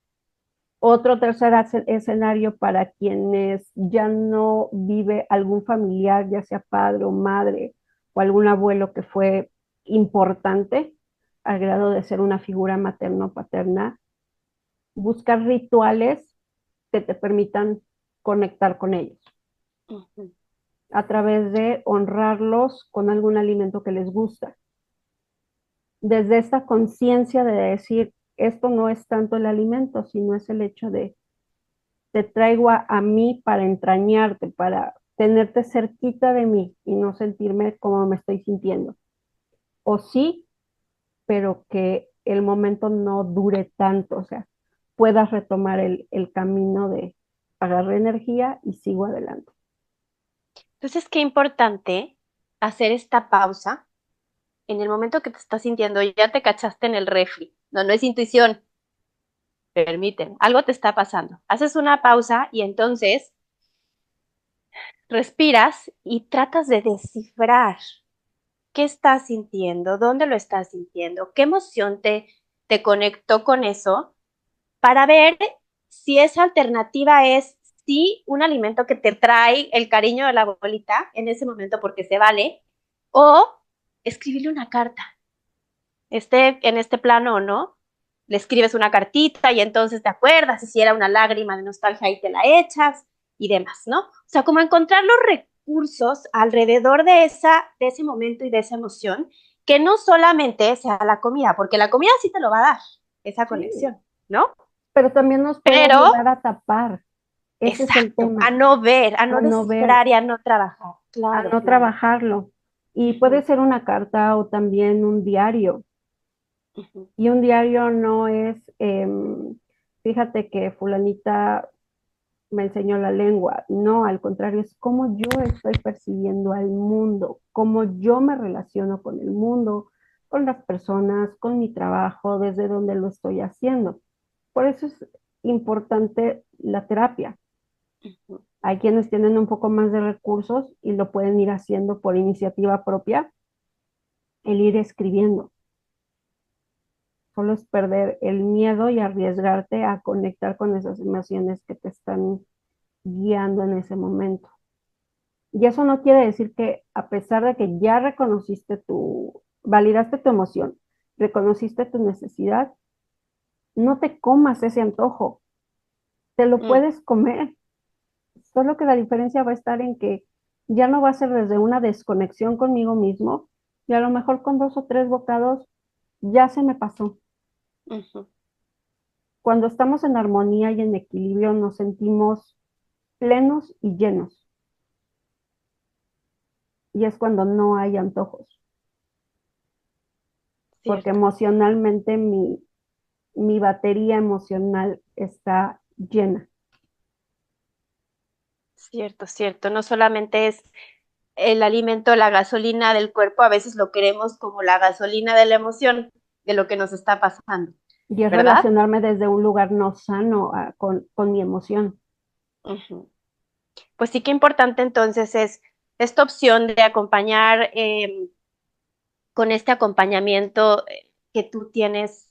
otro tercer escenario para quienes ya no vive algún familiar, ya sea padre o madre o algún abuelo que fue importante al grado de ser una figura materno o paterna, buscar rituales que te permitan conectar con ellos ujú. a través de honrarlos con algún alimento que les gusta. Desde esta conciencia de decir, esto no es tanto el alimento, sino es el hecho de te traigo a mí para entrañarte, para tenerte cerquita de mí y no sentirme como me estoy sintiendo. O sí, pero que el momento no dure tanto, o sea, puedas retomar el camino de agarrar energía y sigo adelante. Entonces, qué importante hacer esta pausa en el momento que te estás sintiendo, ya te cachaste en el refri. No, no es intuición, permíteme, algo te está pasando. Haces una pausa y entonces respiras y tratas de descifrar qué estás sintiendo, dónde lo estás sintiendo, qué emoción te conectó con eso, para ver si esa alternativa es sí un alimento que te trae el cariño de la abuelita en ese momento porque se vale, o escribirle una carta, esté en este plano o no, le escribes una cartita y entonces te acuerdas y si era una lágrima de nostalgia y te la echas y demás, ¿no? O sea, como encontrar los recursos alrededor de ese momento y de esa emoción, que no solamente sea la comida, porque la comida sí te lo va a dar, esa Sí, conexión, ¿no? pero también nos puede Pero, ayudar a tapar. Ese es el exacto, a tema, no ver, a no a no ver, descifrar y a no trabajar. a Claro, no claro. trabajarlo. Y puede Ujú, ser una carta o también un diario. ujú, Y un diario no es, fíjate que fulanita me enseñó la lengua. No, al contrario, es cómo yo estoy percibiendo al mundo, cómo yo me relaciono con el mundo, con las personas, con mi trabajo, desde donde lo estoy haciendo. Por eso es importante la terapia. ujú. Hay quienes tienen un poco más de recursos y lo pueden ir haciendo por iniciativa propia, el ir escribiendo. Solo es perder el miedo y arriesgarte a conectar con esas emociones que te están guiando en ese momento. Y eso no quiere decir que a pesar de que ya validaste tu emoción, reconociste tu necesidad, no te comas ese antojo, te lo Mm, puedes comer, solo que la diferencia va a estar en que ya no va a ser desde una desconexión conmigo mismo y a lo mejor con dos o tres bocados ya se me pasó. ujú. Cuando estamos en armonía y en equilibrio nos sentimos plenos y llenos y es cuando no hay antojos, porque Cierto. emocionalmente mi batería emocional está llena. Cierto, cierto. No solamente es el alimento, la gasolina del cuerpo, a veces lo queremos como la gasolina de la emoción, de lo que nos está pasando, Y es ¿verdad? relacionarme desde un lugar no sano con mi emoción. Ujú. Pues sí que importante entonces es esta opción de acompañar con este acompañamiento que tú tienes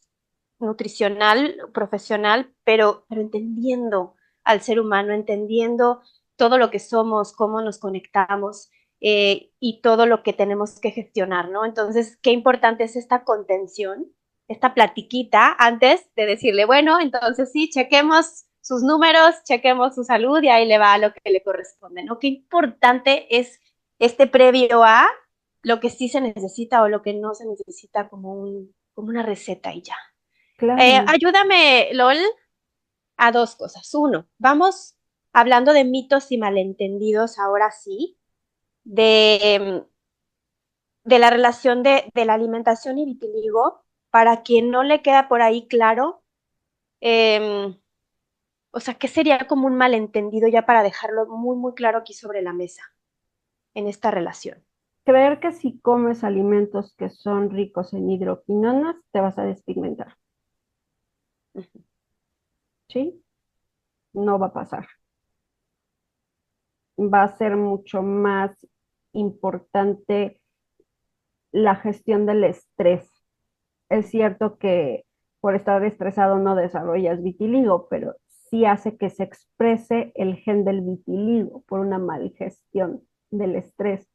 nutricional, profesional, pero entendiendo al ser humano, entendiendo todo lo que somos, cómo nos conectamos y todo lo que tenemos que gestionar, ¿no? Entonces, qué importante es esta contención, esta platiquita antes de decirle, bueno, entonces sí, chequemos sus números, chequemos su salud y ahí le va lo que le corresponde, ¿no? Qué importante es este previo a lo que sí se necesita o lo que no se necesita como una receta y ya. Claro. Ayúdame, LOL, a dos cosas. Uno, vamos hablando de mitos y malentendidos ahora sí, de, de la relación de la alimentación y vitiligo, para quien no le queda por ahí claro, eh, o sea, ¿qué sería como un malentendido ya para dejarlo muy, muy claro aquí sobre la mesa en esta relación? Creer que si comes alimentos que son ricos en hidroquinonas, te vas a despigmentar, ¿sí? No va a pasar. Va a ser mucho más importante la gestión del estrés. Es cierto que por estar estresado no desarrollas vitiligo, pero sí hace que se exprese el gen del vitiligo por una mal gestión del estrés.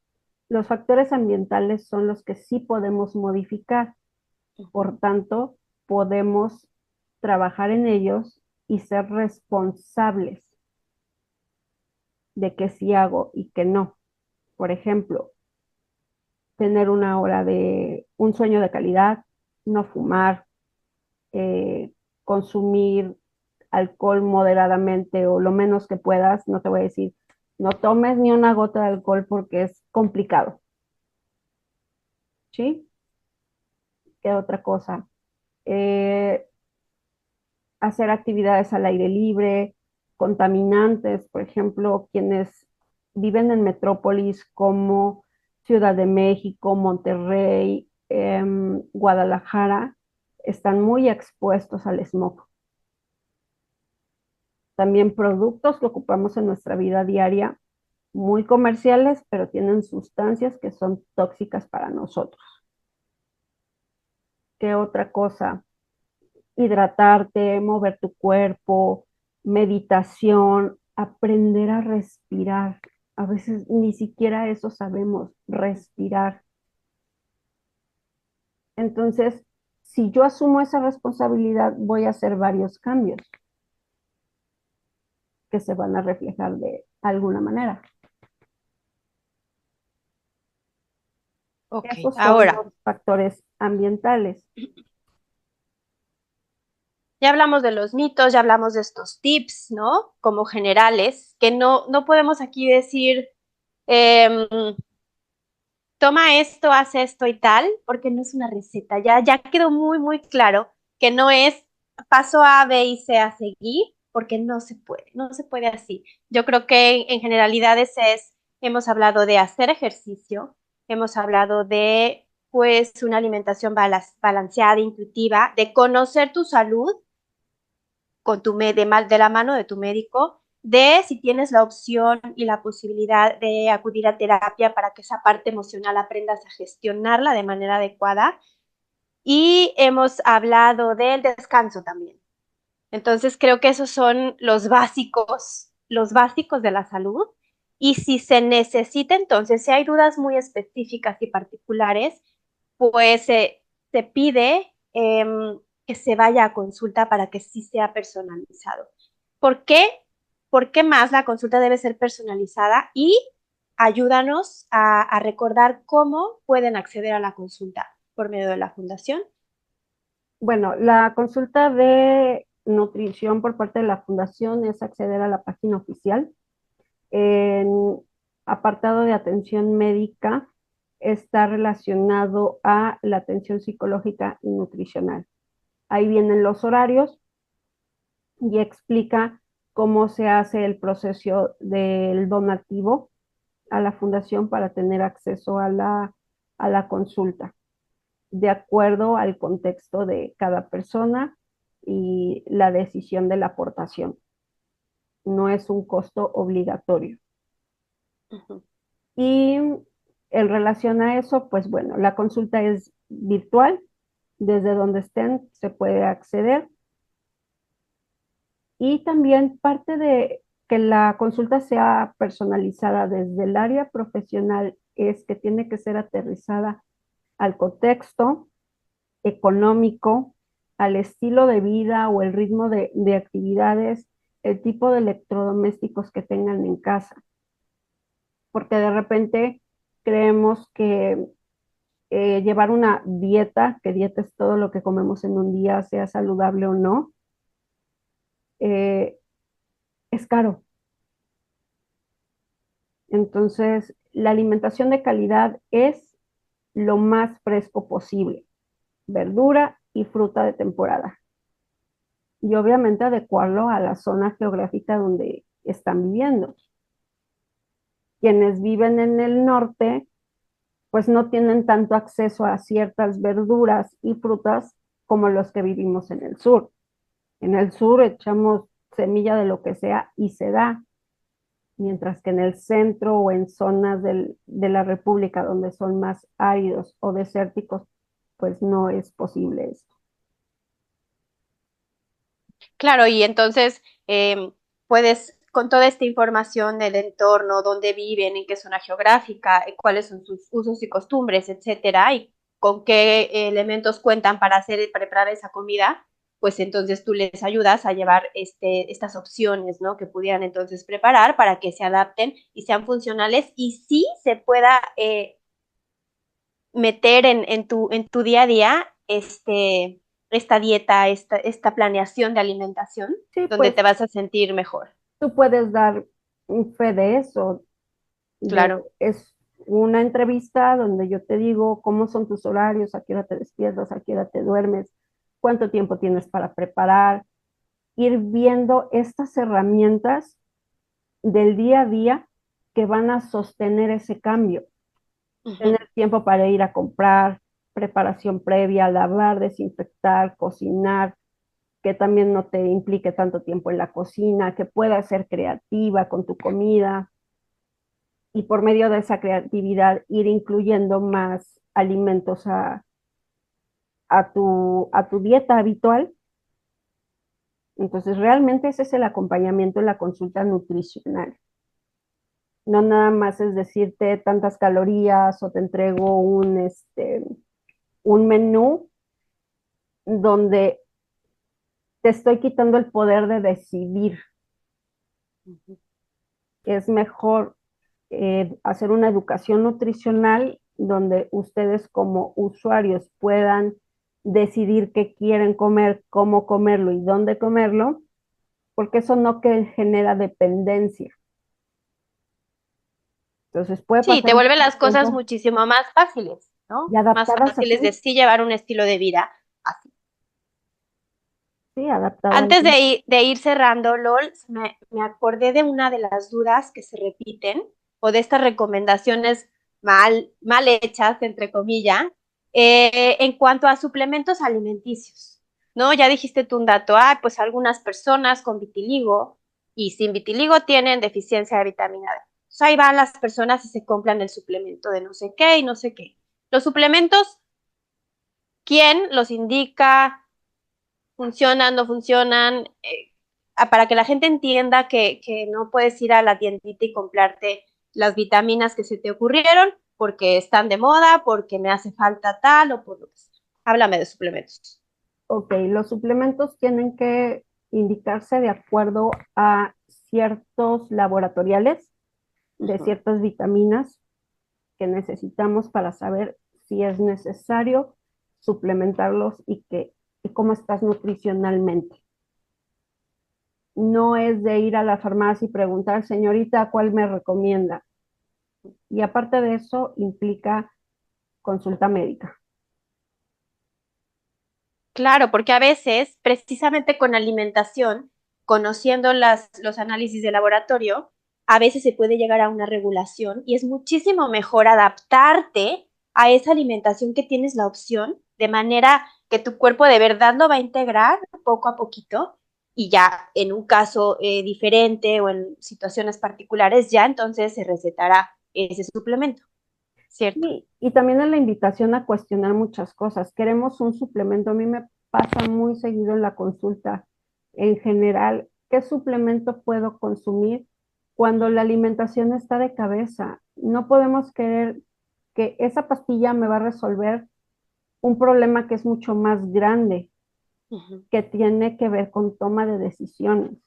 Los factores ambientales son los que sí podemos modificar, por tanto, podemos trabajar en ellos y ser responsables de qué sí hago y qué no. Por ejemplo, tener una hora de un sueño de calidad, no fumar, eh, consumir alcohol moderadamente o lo menos que puedas. No te voy a decir, no tomes ni una gota de alcohol porque es complicado, ¿sí? ¿Qué otra cosa? Eh, hacer actividades al aire libre, contaminantes, por ejemplo, quienes viven en metrópolis como Ciudad de México, Monterrey, Guadalajara, están muy expuestos al smog. También productos que ocupamos en nuestra vida diaria, muy comerciales, pero tienen sustancias que son tóxicas para nosotros. ¿Qué otra cosa? Hidratarte, mover tu cuerpo, meditación, aprender a respirar. A veces ni siquiera eso sabemos, respirar. Entonces, si yo asumo esa responsabilidad, voy a hacer varios cambios que se van a reflejar de alguna manera. Ok, Esos son ahora, los factores ambientales. ya hablamos de los mitos, ya hablamos de estos tips, ¿no? Como generales, que no podemos aquí decir, eh, toma esto, haz esto y tal, porque no es una receta. Ya quedó muy, muy claro que no es paso A, B y C a seguir, porque no se puede así. Yo creo que en generalidades hemos hablado de hacer ejercicio, hemos hablado de, pues, una alimentación balanceada, intuitiva, de conocer tu salud con de la mano de tu médico, de si tienes la opción y la posibilidad de acudir a terapia para que esa parte emocional aprendas a gestionarla de manera adecuada. Y hemos hablado del descanso también. Entonces creo que esos son los básicos de la salud. Y si se necesita, entonces, si hay dudas muy específicas y particulares, pues se pide que se vaya a consulta para que sí sea personalizado. ¿Por qué? ¿Por qué más la consulta debe ser personalizada? Y ayúdanos a recordar cómo pueden acceder a la consulta por medio de la fundación. Bueno, la consulta de nutrición por parte de la fundación es acceder a la página oficial. En apartado de atención médica está relacionado a la atención psicológica y nutricional. Ahí vienen los horarios y explica cómo se hace el proceso del donativo a la fundación para tener acceso a la consulta, de acuerdo al contexto de cada persona y la decisión de la aportación. No es un costo obligatorio. Ujú. Y en relación a eso, pues bueno, la consulta es virtual desde donde estén se puede acceder. Y también parte de que la consulta sea personalizada desde el área profesional es que tiene que ser aterrizada al contexto económico, al estilo de vida o el ritmo de actividades, el tipo de electrodomésticos que tengan en casa. Porque de repente creemos que llevar una dieta, que dieta es todo lo que comemos en un día, sea saludable o no, eh, es caro. Entonces, la alimentación de calidad es lo más fresco posible, verdura y fruta de temporada. Y obviamente adecuarlo a la zona geográfica donde están viviendo. Quienes viven en el norte, pues no tienen tanto acceso a ciertas verduras y frutas como los que vivimos en el sur. En el sur echamos semilla de lo que sea y se da, mientras que en el centro o en zonas de la República donde son más áridos o desérticos, pues no es posible esto. Claro, y entonces puedes, con toda esta información del entorno, dónde viven, en qué zona geográfica, cuáles son sus usos y costumbres, etcétera, y con qué elementos cuentan para preparar esa comida, pues entonces tú les ayudas a llevar estas opciones, ¿no? Que pudieran entonces preparar para que se adapten y sean funcionales y sí se pueda meter en tu día a día esta dieta, esta planeación de alimentación, Sí, donde pues te vas a sentir mejor. tú puedes dar un fe de eso, Claro. es una entrevista donde yo te digo cómo son tus horarios, a qué hora te despiertas, a qué hora te duermes, cuánto tiempo tienes para preparar, ir viendo estas herramientas del día a día que van a sostener ese cambio. Ujú. Tener tiempo para ir a comprar, preparación previa, lavar, desinfectar, cocinar, que también no te implique tanto tiempo en la cocina, que puedas ser creativa con tu comida y por medio de esa creatividad ir incluyendo más alimentos a tu dieta habitual. Entonces, realmente ese es el acompañamiento en la consulta nutricional. No nada más es decirte tantas calorías o te entrego un menú donde te estoy quitando el poder de decidir. Ujú. Es mejor hacer una educación nutricional donde ustedes como usuarios puedan decidir qué quieren comer, cómo comerlo y dónde comerlo, porque eso no que genera dependencia. Entonces puede Sí, pasar te vuelve mucho las cosas tiempo muchísimo más fáciles, y ¿no? Más adaptadas a fáciles de ti, sí llevar un estilo de vida así. sí, adaptado al Antes tiempo. de ir cerrando, LOL, me acordé de una de las dudas que se repiten o de estas recomendaciones mal hechas, entre comillas, en cuanto a suplementos alimenticios, ¿no? Ya dijiste tú un dato, pues algunas personas con vitiligo y sin vitiligo tienen deficiencia de vitamina D. Pues ahí van las personas y se compran el suplemento de no sé qué y no sé qué. Los suplementos, ¿quién los indica? ¿Funcionan, no funcionan? Para que la gente entienda que no puedes ir a la tiendita y comprarte las vitaminas que se te ocurrieron porque están de moda, porque me hace falta tal o por lo que sea. Háblame de suplementos. Ok, los suplementos tienen que indicarse de acuerdo a ciertos laboratoriales de Ujú. ciertas vitaminas que necesitamos para saber si es necesario suplementarlos y cómo estás nutricionalmente. No es de ir a la farmacia y preguntar, señorita, ¿cuál me recomienda? Y aparte de eso, implica consulta médica. Claro, porque a veces, precisamente con alimentación, conociendo los análisis de laboratorio, a veces se puede llegar a una regulación y es muchísimo mejor adaptarte a esa alimentación que tienes la opción, de manera que tu cuerpo de verdad lo va a integrar poco a poquito y ya en un caso diferente o en situaciones particulares, ya entonces se recetará ese suplemento. ¿cierto? Y también es la invitación a cuestionar muchas cosas. Queremos un suplemento. A mí me pasa muy seguido en la consulta. En general, ¿qué suplemento puedo consumir cuando la alimentación está de cabeza? No podemos querer que esa pastilla me va a resolver un problema que es mucho más grande, Ujú. que tiene que ver con toma de decisiones.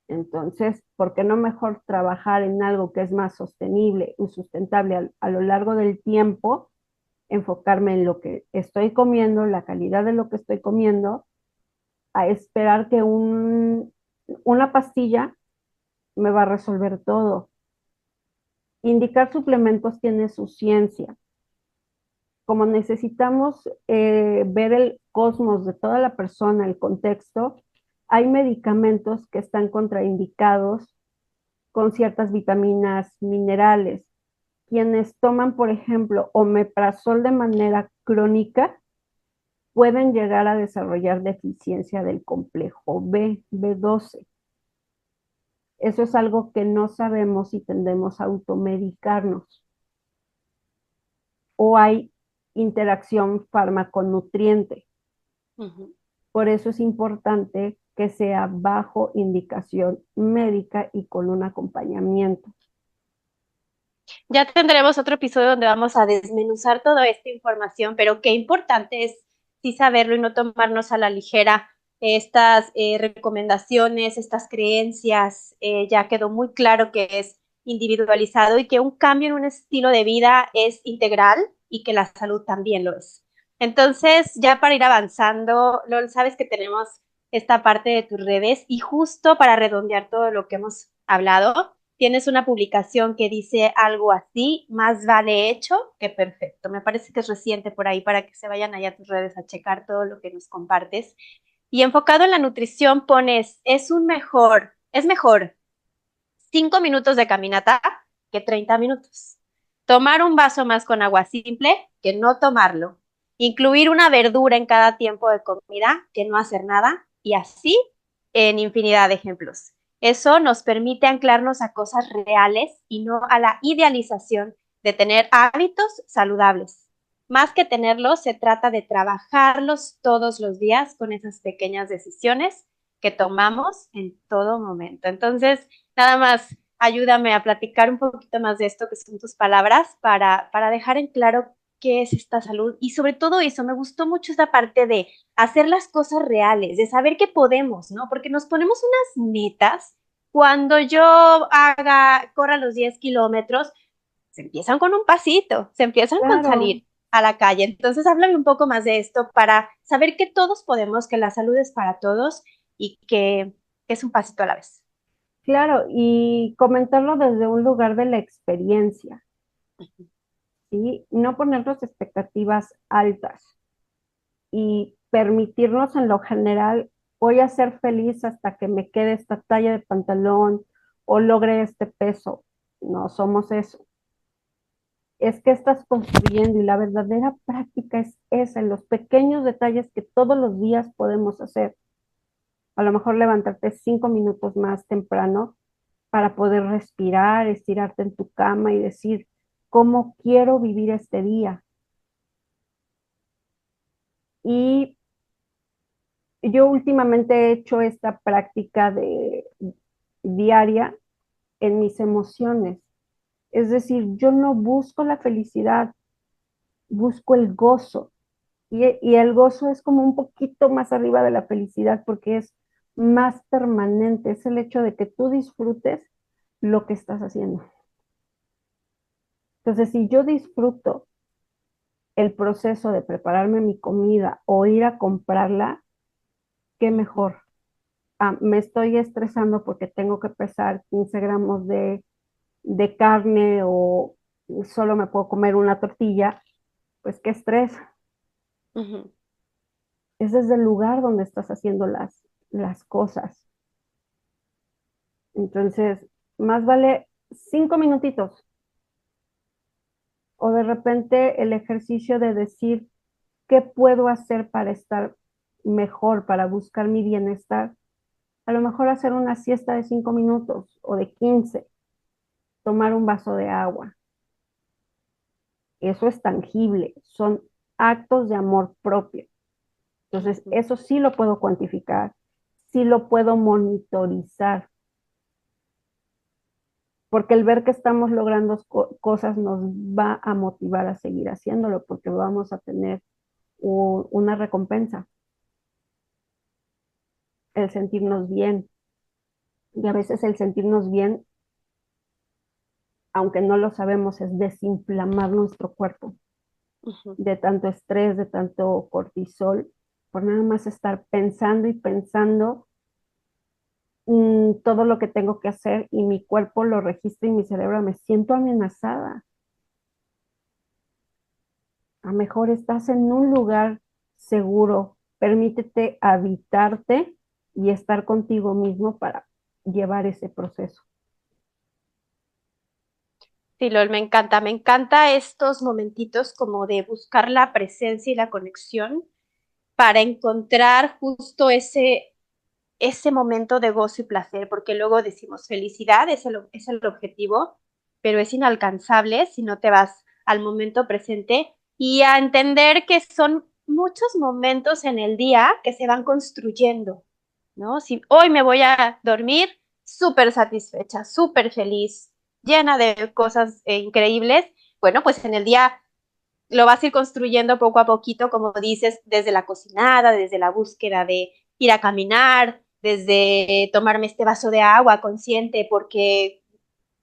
Entonces, ¿por qué no mejor trabajar en algo que es más sostenible y sustentable a lo largo del tiempo? Enfocarme en lo que estoy comiendo, la calidad de lo que estoy comiendo, a esperar que una pastilla me va a resolver todo. Indicar suplementos tiene su ciencia. Como necesitamos ver el cosmos de toda la persona, el contexto, hay medicamentos que están contraindicados con ciertas vitaminas, minerales. Quienes toman, por ejemplo, omeprazol de manera crónica, pueden llegar a desarrollar deficiencia del complejo B, B12. Eso es algo que no sabemos y tendemos a automedicarnos. O hay interacción fármaco-nutriente. Ujú. Por eso es importante que sea bajo indicación médica y con un acompañamiento. Ya tendremos otro episodio donde vamos a desmenuzar toda esta información, pero qué importante es sí saberlo y no tomarnos a la ligera estas recomendaciones, estas creencias. Ya quedó muy claro que es individualizado y que un cambio en un estilo de vida es integral y que la salud también lo es. Entonces, ya para ir avanzando, Lol, sabes que tenemos esta parte de tus redes y justo para redondear todo lo que hemos hablado, tienes una publicación que dice algo así, más vale hecho que perfecto. Me parece que es reciente por ahí para que se vayan allá a tus redes a checar todo lo que nos compartes. Y enfocado en la nutrición pones, es mejor 5 minutos de caminata que 30 minutos. Tomar un vaso más con agua simple que no tomarlo. Incluir una verdura en cada tiempo de comida que no hacer nada. Y así en infinidad de ejemplos. Eso nos permite anclarnos a cosas reales y no a la idealización de tener hábitos saludables. Más que tenerlos, se trata de trabajarlos todos los días con esas pequeñas decisiones que tomamos en todo momento. Entonces, nada más, ayúdame a platicar un poquito más de esto que son tus palabras para dejar en claro qué es esta salud y sobre todo eso, me gustó mucho esta parte de hacer las cosas reales, de saber que podemos, ¿no? Porque nos ponemos unas metas. Cuando yo corra los 10 kilómetros, se empiezan con un pasito, se empiezan con Claro, salir a la calle. Entonces, háblame un poco más de esto para saber que todos podemos, que la salud es para todos y que es un pasito a la vez. claro, y comentarlo desde un lugar de la experiencia, ¿sí? No ponernos expectativas altas y permitirnos en lo general, voy a ser feliz hasta que me quede esta talla de pantalón o logre este peso. No somos eso. Es que estás construyendo y la verdadera práctica es esa, en los pequeños detalles que todos los días podemos hacer. A lo mejor levantarte 5 minutos más temprano para poder respirar, estirarte en tu cama y decir, ¿cómo quiero vivir este día? Y yo últimamente he hecho esta práctica de diaria en mis emociones. Es decir, yo no busco la felicidad, busco el gozo. Y el gozo es como un poquito más arriba de la felicidad porque es más permanente, es el hecho de que tú disfrutes lo que estás haciendo. Entonces, si yo disfruto el proceso de prepararme mi comida o ir a comprarla, qué mejor. Me estoy estresando porque tengo que pesar 15 gramos de carne o solo me puedo comer una tortilla, pues qué estrés. Uh -huh. Es desde el lugar donde estás haciendo las cosas. Entonces, más vale 5 minutitos o de repente el ejercicio de decir, ¿qué puedo hacer para estar mejor, para buscar mi bienestar? A lo mejor hacer una siesta de 5 minutos o de 15 tomar un vaso de agua. Eso es tangible, son actos de amor propio. Entonces, eso sí lo puedo cuantificar, sí lo puedo monitorizar, porque el ver que estamos logrando cosas nos va a motivar a seguir haciéndolo, porque vamos a tener una recompensa, el sentirnos bien. Y a veces el sentirnos bien, aunque no lo sabemos, es desinflamar nuestro cuerpo de tanto estrés, de tanto cortisol, por nada más estar pensando y pensando todo lo que tengo que hacer y mi cuerpo lo registra y mi cerebro me siento amenazada. A lo mejor estás en un lugar seguro, permítete habitarte y estar contigo mismo para llevar ese proceso. Sí, Lol, me encanta estos momentitos como de buscar la presencia y la conexión para encontrar justo ese momento de gozo y placer, porque luego decimos felicidad es el objetivo, pero es inalcanzable si no te vas al momento presente y a entender que son muchos momentos en el día que se van construyendo, ¿no? Si hoy me voy a dormir súper satisfecha, súper feliz, llena de cosas increíbles, bueno, pues en el día lo vas a ir construyendo poco a poquito, como dices, desde la cocinada, desde la búsqueda de ir a caminar, desde tomarme este vaso de agua consciente porque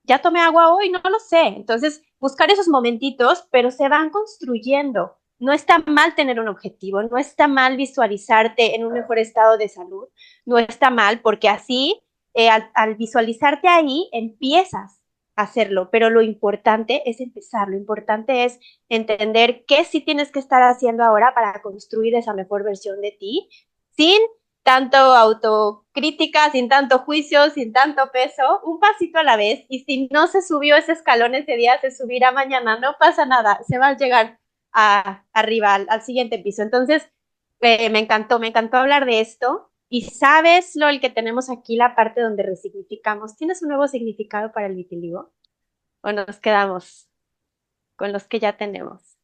ya tomé agua hoy, no lo sé. Entonces, buscar esos momentitos, pero se van construyendo. No está mal tener un objetivo, no está mal visualizarte en un mejor estado de salud, no está mal porque así, al visualizarte ahí, empiezas a hacerlo, pero lo importante es empezar, lo importante es entender qué sí tienes que estar haciendo ahora para construir esa mejor versión de ti, sin tanto autocrítica, sin tanto juicio, sin tanto peso, un pasito a la vez. Y si no se subió ese escalón ese día, se subirá mañana, no pasa nada, se va a llegar arriba al siguiente piso. Entonces, me encantó hablar de esto. Y sabes, lo el que tenemos aquí, la parte donde resignificamos. ¿Tienes un nuevo significado para el vitiligo? ¿O nos quedamos con los que ya tenemos?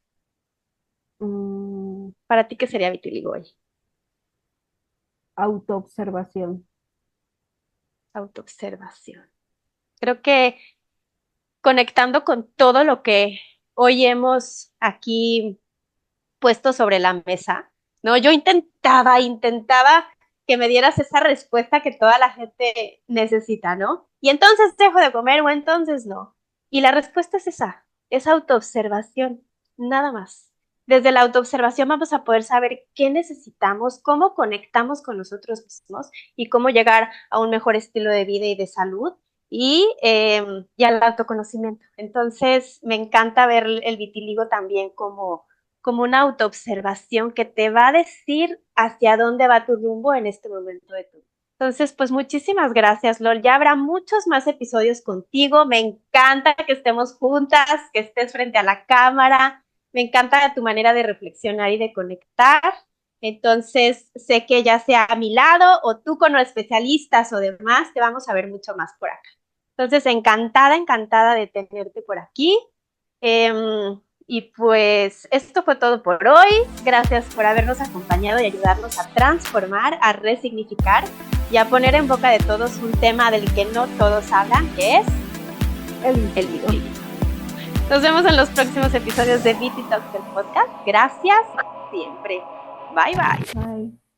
Mm, ¿Para ti qué sería vitiligo hoy? Autoobservación. Autoobservación. Creo que conectando con todo lo que hoy hemos aquí puesto sobre la mesa, ¿no? Yo intentaba que me dieras esa respuesta que toda la gente necesita, ¿no? Y entonces dejo de comer o entonces no. Y la respuesta es es autoobservación, nada más. Desde la autoobservación vamos a poder saber qué necesitamos, cómo conectamos con nosotros mismos y cómo llegar a un mejor estilo de vida y de salud y al autoconocimiento. Entonces, me encanta ver el vitiligo también como una autoobservación que te va a decir hacia dónde va tu rumbo en este momento de tu vida. Entonces, pues muchísimas gracias, Lol. Ya habrá muchos más episodios contigo. Me encanta que estemos juntas, que estés frente a la cámara. Me encanta tu manera de reflexionar y de conectar. Entonces, sé que ya sea a mi lado o tú con los especialistas o demás, te vamos a ver mucho más por acá. Entonces, encantada de tenerte por aquí. Y pues esto fue todo por hoy. Gracias por habernos acompañado y ayudarnos a transformar, a resignificar y a poner en boca de todos un tema del que no todos hablan, que es el vitiligo. Nos vemos en los próximos episodios de Beauty Talks del podcast. Gracias siempre. Bye bye. Bye.